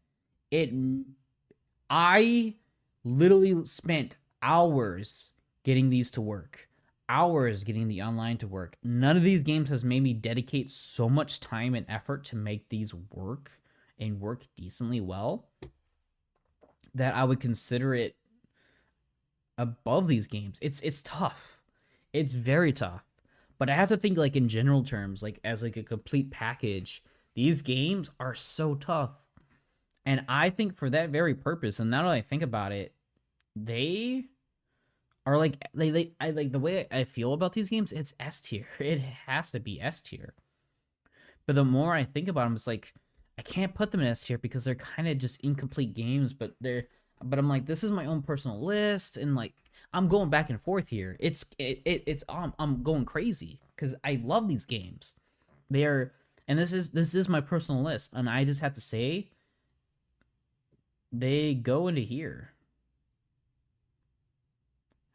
I literally spent hours getting these to work. Hours getting the online to work. None of these games has made me dedicate so much time and effort to make these work and work decently well that I would consider it above these games. It's tough. It's very tough. But I have to think like in general terms, like as like a complete package. These games are so tough. And I think for that very purpose, and now that I think about it, they are like I like the way I feel about these games, it's S tier. It has to be S tier. But the more I think about them, it's like I can't put them in S tier because they're kind of just incomplete games, but I'm like, this is my own personal list, and like I'm going back and forth here. I'm going crazy because I love these games. And this is my personal list, and I just have to say they go into here.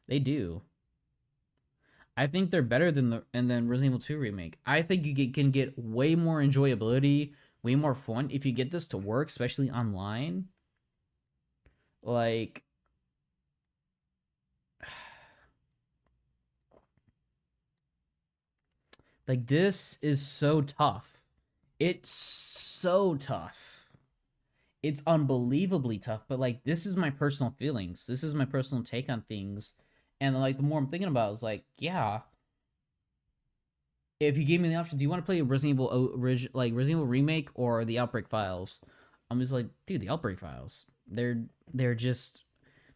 They do. I think they're better than Resident Evil 2 remake. I think you can get way more enjoyability, way more fun if you get this to work, especially online. Like this is so tough. It's so tough. It's unbelievably tough, but like this is my personal feelings. This is my personal take on things. And like the more I'm thinking about it, is like, yeah. If you gave me the option, do you want to play Resident Evil Resident Evil remake or the Outbreak Files? I'm just like, dude, the Outbreak Files. They're just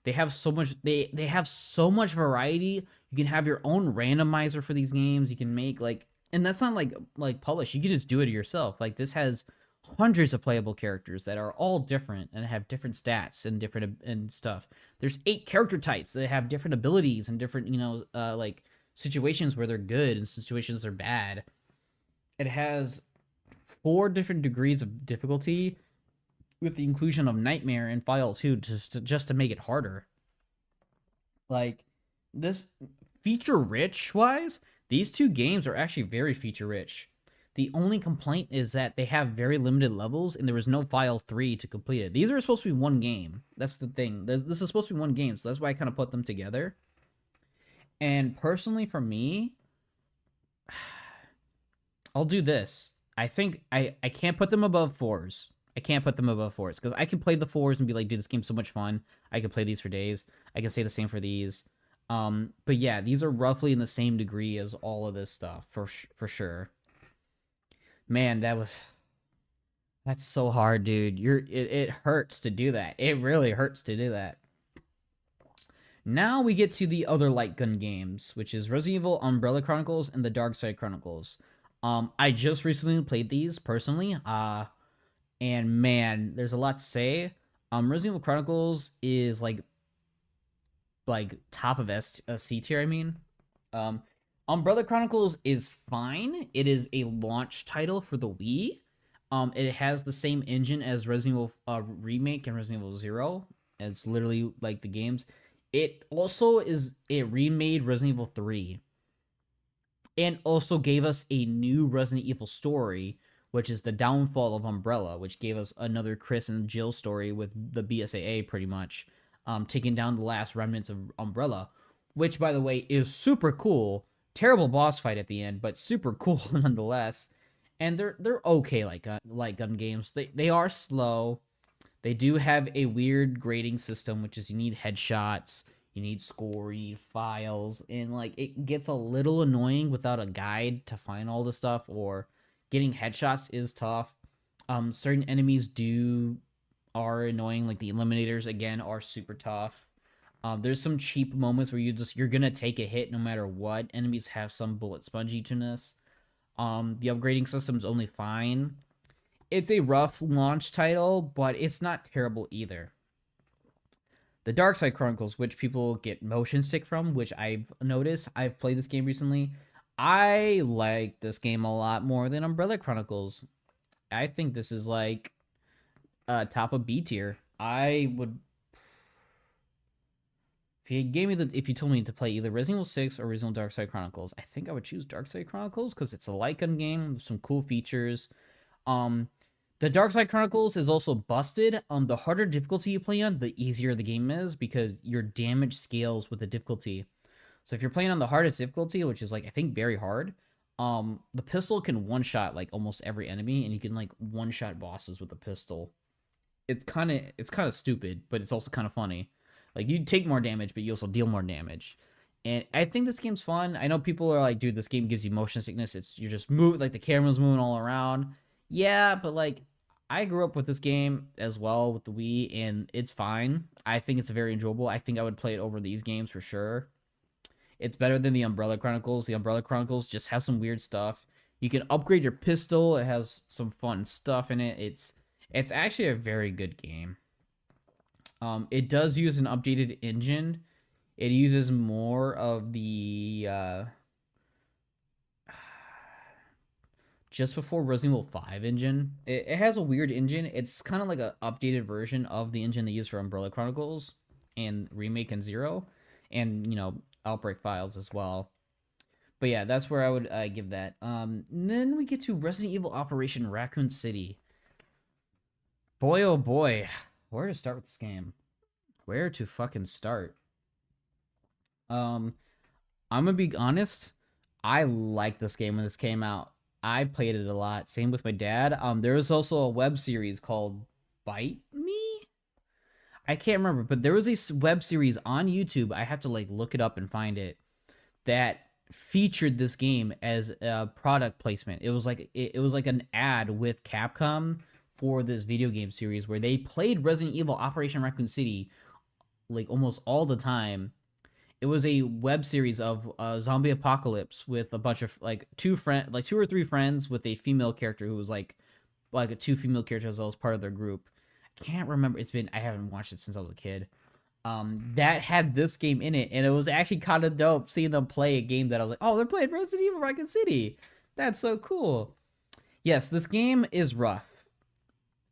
they have so much they have so much variety. You can have your own randomizer for these games. You can make like, and that's not like published. You can just do it yourself. Like this has hundreds of playable characters that are all different and have different stats and different and stuff. There's 8 character types that have different abilities and different, like situations where they're good and situations they're bad. It has 4 different degrees of difficulty with the inclusion of Nightmare and File 2 just to make it harder. Like this feature rich wise, these 2 games are actually very feature rich. The only complaint is that they have very limited levels, and there was no file 3 to complete it. These are supposed to be one game. That's the thing. This is supposed to be one game, so that's why I kind of put them together. And personally, for me, I'll do this. I think I can't put them above 4s. I can't put them above 4s because I can play the 4s and be like, dude, this game's so much fun. I can play these for days. I can say the same for these. But yeah, these are roughly in the same degree as all of this stuff for sure. Man, that's so hard, dude. It hurts to do that. It really hurts to do that. Now we get to the other light gun games, which is Resident Evil Umbrella Chronicles and the Dark Side Chronicles. I just recently played these personally. And man, there's a lot to say. Resident Evil Chronicles is like top of C tier. I mean, Umbrella Chronicles is fine. It is a launch title for the Wii. It has the same engine as Resident Evil Remake and Resident Evil Zero. It's literally like the games. It also remade Resident Evil 3. And also gave us a new Resident Evil story, which is the downfall of Umbrella, which gave us another Chris and Jill story with the BSAA pretty much, taking down the last remnants of Umbrella, which, by the way, is super cool. Terrible boss fight at the end, but super cool nonetheless. And they're okay like gun games. They are slow. They do have a weird grading system, which is you need headshots, you need score, you need files, and like it gets a little annoying without a guide to find all the stuff, or getting headshots is tough. Certain enemies are annoying, like the eliminators again are super tough. There's some cheap moments where you're gonna take a hit no matter what. Enemies have some bullet sponginess. The upgrading system's only fine. It's a rough launch title, but it's not terrible either. The Dark Side Chronicles, which people get motion sick from, which I've noticed. I've played this game recently. I like this game a lot more than Umbrella Chronicles. I think this is like top of B tier. I would, if you told me to play either Resident Evil 6 or Resident Evil Dark Side Chronicles, I think I would choose Dark Side Chronicles because it's a light gun game with some cool features. The Dark Side Chronicles is also busted. The harder difficulty you play on, the easier the game is because your damage scales with the difficulty. So if you're playing on the hardest difficulty, which is like I think very hard, the pistol can one-shot like almost every enemy, and you can like one-shot bosses with the pistol. It's kind of stupid, but it's also kind of funny. Like you take more damage, but you also deal more damage. And I think this game's fun. I know people are like, dude, this game gives you motion sickness. You're just like the camera's moving all around. Yeah, but like I grew up with this game as well with the Wii, and it's fine. I think it's very enjoyable. I think I would play it over these games for sure. It's better than the Umbrella Chronicles. The Umbrella Chronicles just has some weird stuff. You can upgrade your pistol. It has some fun stuff in it. It's actually a very good game. It does use an updated engine. It uses more of the just before Resident Evil 5 engine. It has a weird engine. It's kind of like an updated version of the engine they use for Umbrella Chronicles and Remake and Zero, and Outbreak Files as well. But yeah, that's where I would give that. Then we get to Resident Evil Operation Raccoon City. Boy, oh boy, where to start with this game? Where to fucking start? I'm gonna be honest. I liked this game when this came out. I played it a lot. Same with my dad. There was also a web series called Bite Me. I can't remember, but there was a web series on YouTube. I have to like look it up and find it, that featured this game as a product placement. It was like an ad with Capcom for this video game series where they played Resident Evil Operation Raccoon City like almost all the time. It was a web series of zombie apocalypse with a bunch of like two or three friends with a female character who was like two female characters that was part of their group. I can't remember. I haven't watched it since I was a kid. That had this game in it, and it was actually kind of dope seeing them play a game that I was like, oh, they're playing Resident Evil Raccoon City. That's so cool. Yes, this game is rough.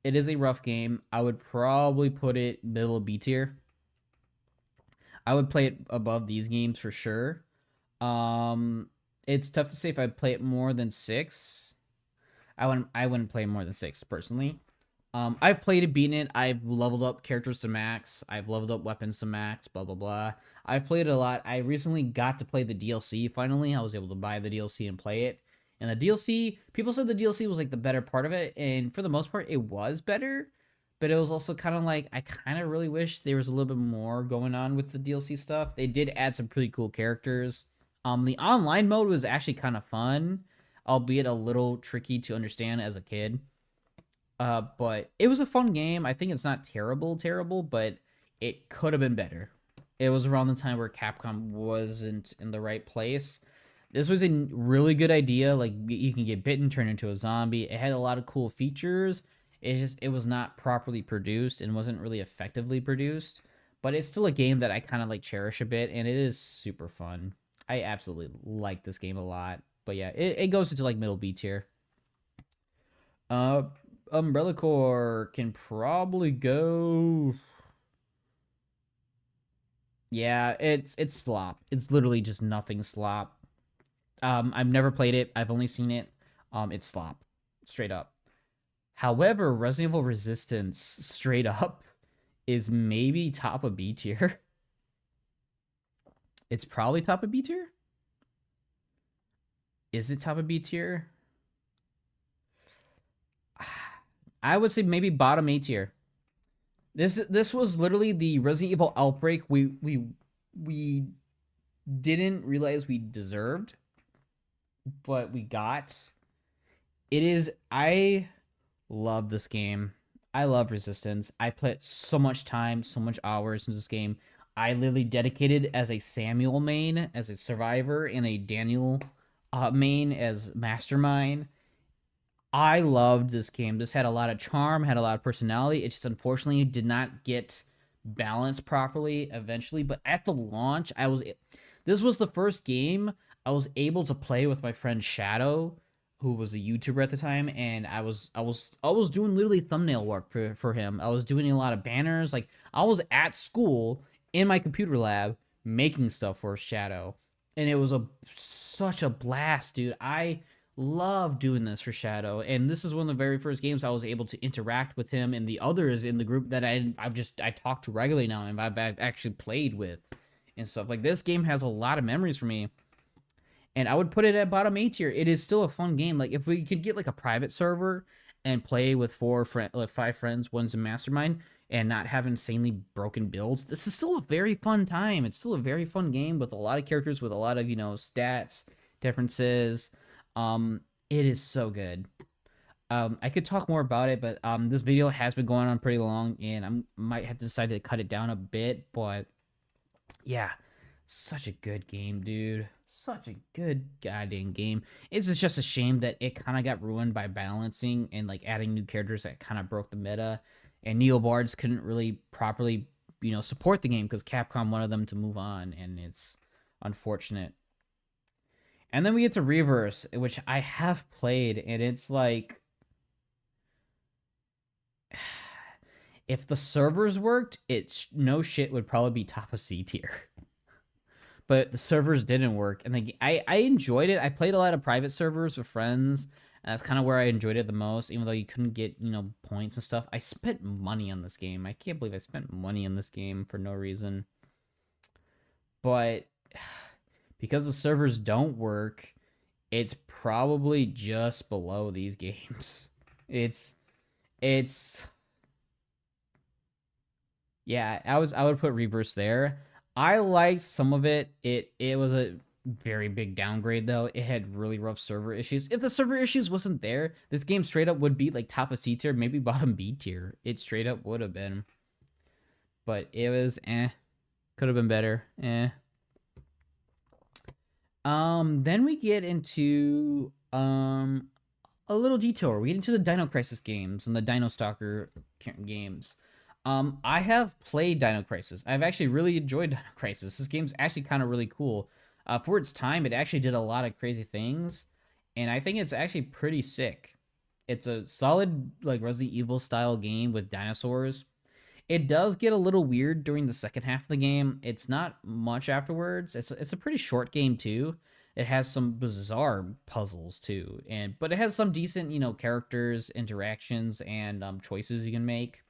It is a rough game. I would probably put it middle of B tier. I would play it above these games for sure. It's tough to say if I'd play it more than 6. I wouldn't play more than 6 personally. I've played it, beaten it. I've leveled up characters to max. I've leveled up weapons to max. Blah blah blah. I've played it a lot. I recently got to play the DLC. Finally, I was able to buy the DLC and play it. And the DLC, people said the DLC was like the better part of it, and for the most part, it was better. But it was also kind of like I kind of really wish there was a little bit more going on with the DLC stuff. They did add some pretty cool characters. The online mode was actually kind of fun, albeit a little tricky to understand as a kid. But it was a fun game. I think it's not terrible, but it could have been better. It was around the time where Capcom wasn't in the right place. This was a really good idea. Like, you can get bitten, turn into a zombie. It had a lot of cool features. It was not properly produced and wasn't really effectively produced. But it's still a game that I kind of like cherish a bit, and it is super fun. I absolutely like this game a lot. But yeah, it goes into like middle B tier. Uh, Umbrella Corps can probably go. Yeah, it's slop. It's literally just nothing slop. I've never played it. I've only seen it. It's slop, straight up. However, Resident Evil Resistance, straight up, is maybe top of B tier. It's probably top of B tier. Is it top of B tier? I would say maybe bottom A tier. This was literally the Resident Evil Outbreak we didn't realize we deserved, but we got. I love this game. I love Resistance. I put so much time, so much hours into this game. I literally dedicated as a Samuel main, as a survivor, and a Daniel main as mastermind. I loved this game. This had a lot of charm, had a lot of personality. It just unfortunately did not get balanced properly eventually. But at the launch, this was the first game I was able to play with my friend Shadow, who was a YouTuber at the time, and I was doing literally thumbnail work for him. I was doing a lot of banners. Like, I was at school in my computer lab making stuff for Shadow, and it was such a blast, dude. I love doing this for Shadow, and this is one of the very first games I was able to interact with him and the others in the group that I talk to regularly now, and I've actually played with and stuff. Like, this game has a lot of memories for me, and I would put it at bottom A tier. It is still a fun game. Like, if we could get like a private server and play with 5 friends, one's a mastermind, and not have insanely broken builds, this is still a very fun time. It's still a very fun game with a lot of characters, with a lot of, stats differences. It is so good. I could talk more about it, but this video has been going on pretty long, and I might have to decide to cut it down a bit. But yeah, such a good game, dude. Such a good goddamn game. It's just a shame that it kind of got ruined by balancing and like adding new characters that kind of broke the meta, and Neobards couldn't really properly, support the game because Capcom wanted them to move on, and it's unfortunate. And then we get to Reverse, which I have played, and it's like, if the servers worked, no shit would probably be top of C tier. But the servers didn't work, and I enjoyed it. I played a lot of private servers with friends, and that's kind of where I enjoyed it the most, even though you couldn't get, points and stuff. I spent money on this game. I can't believe I spent money on this game for no reason. But because the servers don't work, it's probably just below these games. It's yeah, I would put Reverse there. I liked some of it. It was a very big downgrade though. It had really rough server issues. If the server issues wasn't there, this game straight up would be like top of C tier, maybe bottom B tier. It straight up would have been. But it was could have been better. Then we get into a little detour. We get into the Dino Crisis games and the Dino Stalker games. I have played Dino Crisis. I've actually really enjoyed Dino Crisis. This game's actually kind of really cool. For its time, it actually did a lot of crazy things, and I think it's actually pretty sick. It's a solid like Resident Evil style game with dinosaurs. It does get a little weird during the second half of the game. It's not much afterwards. It's a pretty short game too. It has some bizarre puzzles too, but it has some decent, characters, interactions, and choices you can make.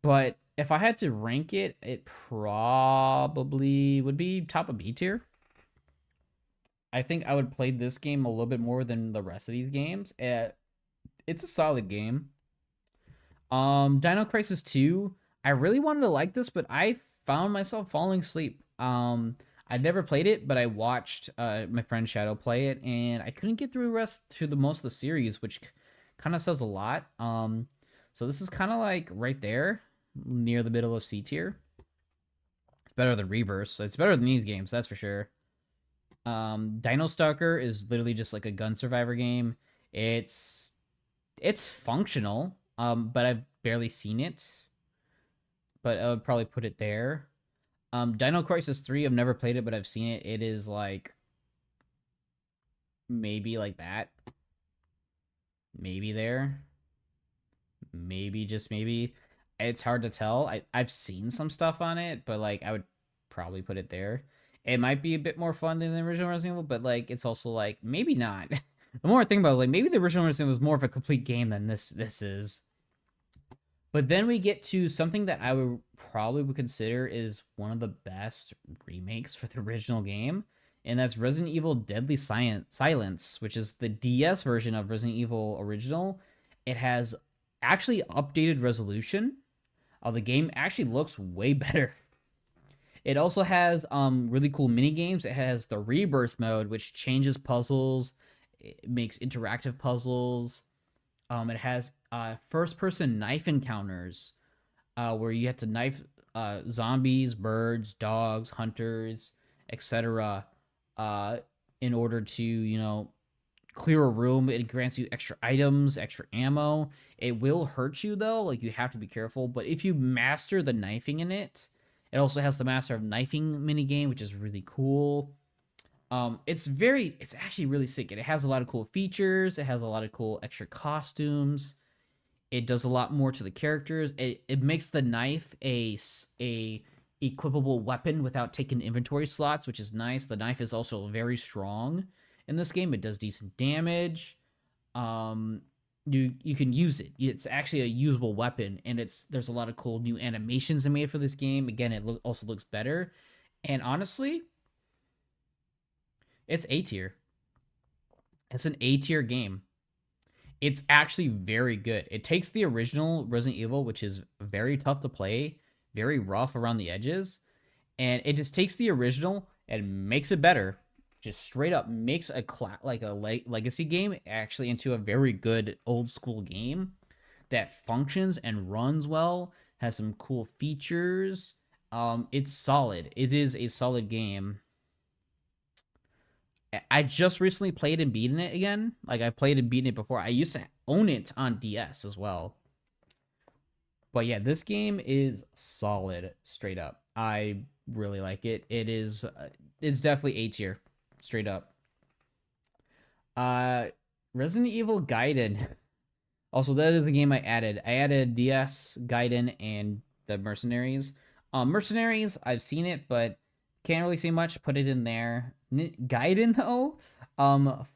But if I had to rank it, it probably would be top of B tier. I think I would play this game a little bit more than the rest of these games. It's a solid game. Dino Crisis 2, I really wanted to like this, but I found myself falling asleep. I never played it, but I watched my friend Shadow play it, and I couldn't get through the most of the series, which kind of says a lot. So this is kind of like right there, near the middle of C tier. It's better than Reverse. It's better than these games, that's for sure. Dino Stalker is literally just like a gun survivor game. It's functional, but I've barely seen it. But I would probably put it there. Dino Crisis 3, I've never played it, but I've seen it. It is like maybe like that. Maybe there. Maybe, just maybe. It's hard to tell. I've seen some stuff on it, but like I would probably put it there. It might be a bit more fun than the original Resident Evil, but like it's also like maybe not. The more I think about it, like maybe the original Resident Evil was more of a complete game than this is. But then we get to something that I would probably consider is one of the best remakes for the original game, and that's Resident Evil Deadly Silence, which is the DS version of Resident Evil Original. It has actually updated resolution. The game actually looks way better. It also has really cool mini games. It has the Rebirth mode, which changes puzzles. It makes interactive puzzles. It has first-person knife encounters, where you have to knife zombies, birds, dogs, hunters, etc. In order to clear a room. It grants you extra items, extra ammo. It will hurt you though, like you have to be careful. But if you master the knifing in it, it also has the Master of Knifing mini game, which is really cool. It's actually really sick. It has a lot of cool features. It has a lot of cool extra costumes. It does a lot more to the characters. It makes the knife a equipable weapon without taking inventory slots, which is nice. The knife is also very strong in this game. It does decent damage. You can use it. It's actually a usable weapon, and there's a lot of cool new animations they made for this game. Again, it also looks better, and honestly, it's A tier. It's an A tier game. It's actually very good. It takes the original Resident Evil, which is very tough to play, very rough around the edges, and it just takes the original and makes it better. Just straight up makes a legacy game actually into a very good old school game that functions and runs well, has some cool features. It's solid. It is a solid game. I just recently played and beaten it again. Like I played and beaten it before. I used to own it on DS as well. But yeah, this game is solid straight up. I really like it. It's definitely A tier. Straight up. Resident Evil Gaiden. Also, that is the game I added. I added DS, Gaiden, and the Mercenaries. Mercenaries, I've seen it, but can't really say much. Put it in there. Gaiden, though,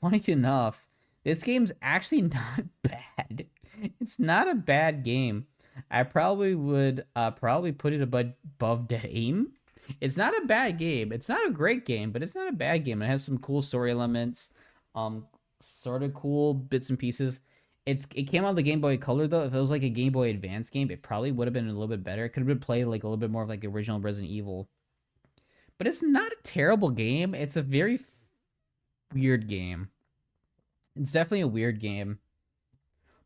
funny enough, this game's actually not bad. It's not a bad game. I probably would probably put it above Dead Aim. It's not a bad game. It's not a great game, but it's not a bad game. It has some cool story elements, sort of cool bits and pieces. It came out on the Game Boy Color though. If it was like a Game Boy Advance game, it probably would have been a little bit better. It could have been played like a little bit more of like original Resident Evil. But it's not a terrible game. It's a very weird game. It's definitely a weird game.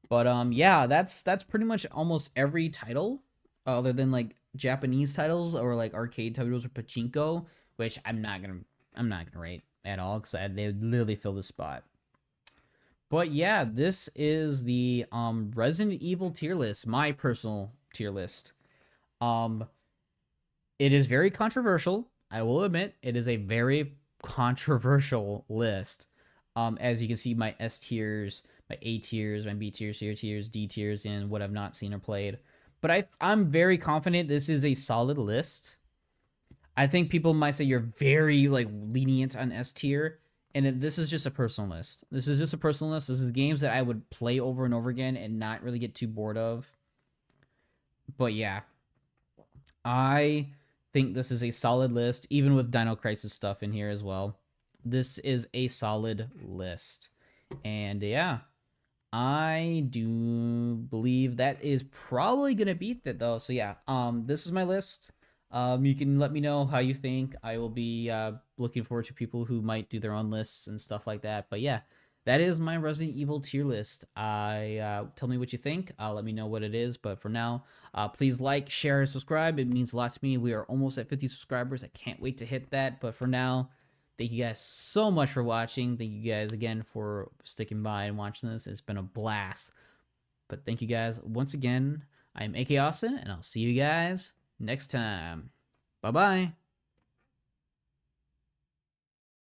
But yeah, that's pretty much almost every title, other than like Japanese titles or like arcade titles or pachinko, which I'm not gonna rate at all because they literally fill the spot. But yeah, this is the Resident Evil tier list, my personal tier list. It is very controversial. I will admit, it is a very controversial list. As you can see, my S tiers, my A tiers, my B tiers, C tiers, D tiers, and what I've not seen or played. But I'm very confident this is a solid list. I think people might say you're very like lenient on S tier, and this is just a personal list. This is just a personal list. This is games that I would play over and over again and not really get too bored of. But yeah, I think this is a solid list, even with Dino Crisis stuff in here as well. This is a solid list. And yeah, I do believe that is probably gonna beat that though. So yeah, this is my list. You can let me know how you think. I will be looking forward to people who might do their own lists and stuff like that. But yeah, that is my Resident Evil tier list. Tell me what you think. Let me know what it is. But for now, please like, share, and subscribe. It means a lot to me. We are almost at 50 subscribers. I can't wait to hit that. But for now, thank you guys so much for watching. Thank you guys again for sticking by and watching this. It's been a blast. But thank you guys once again. I'm AK Austin, and I'll see you guys next time. Bye-bye.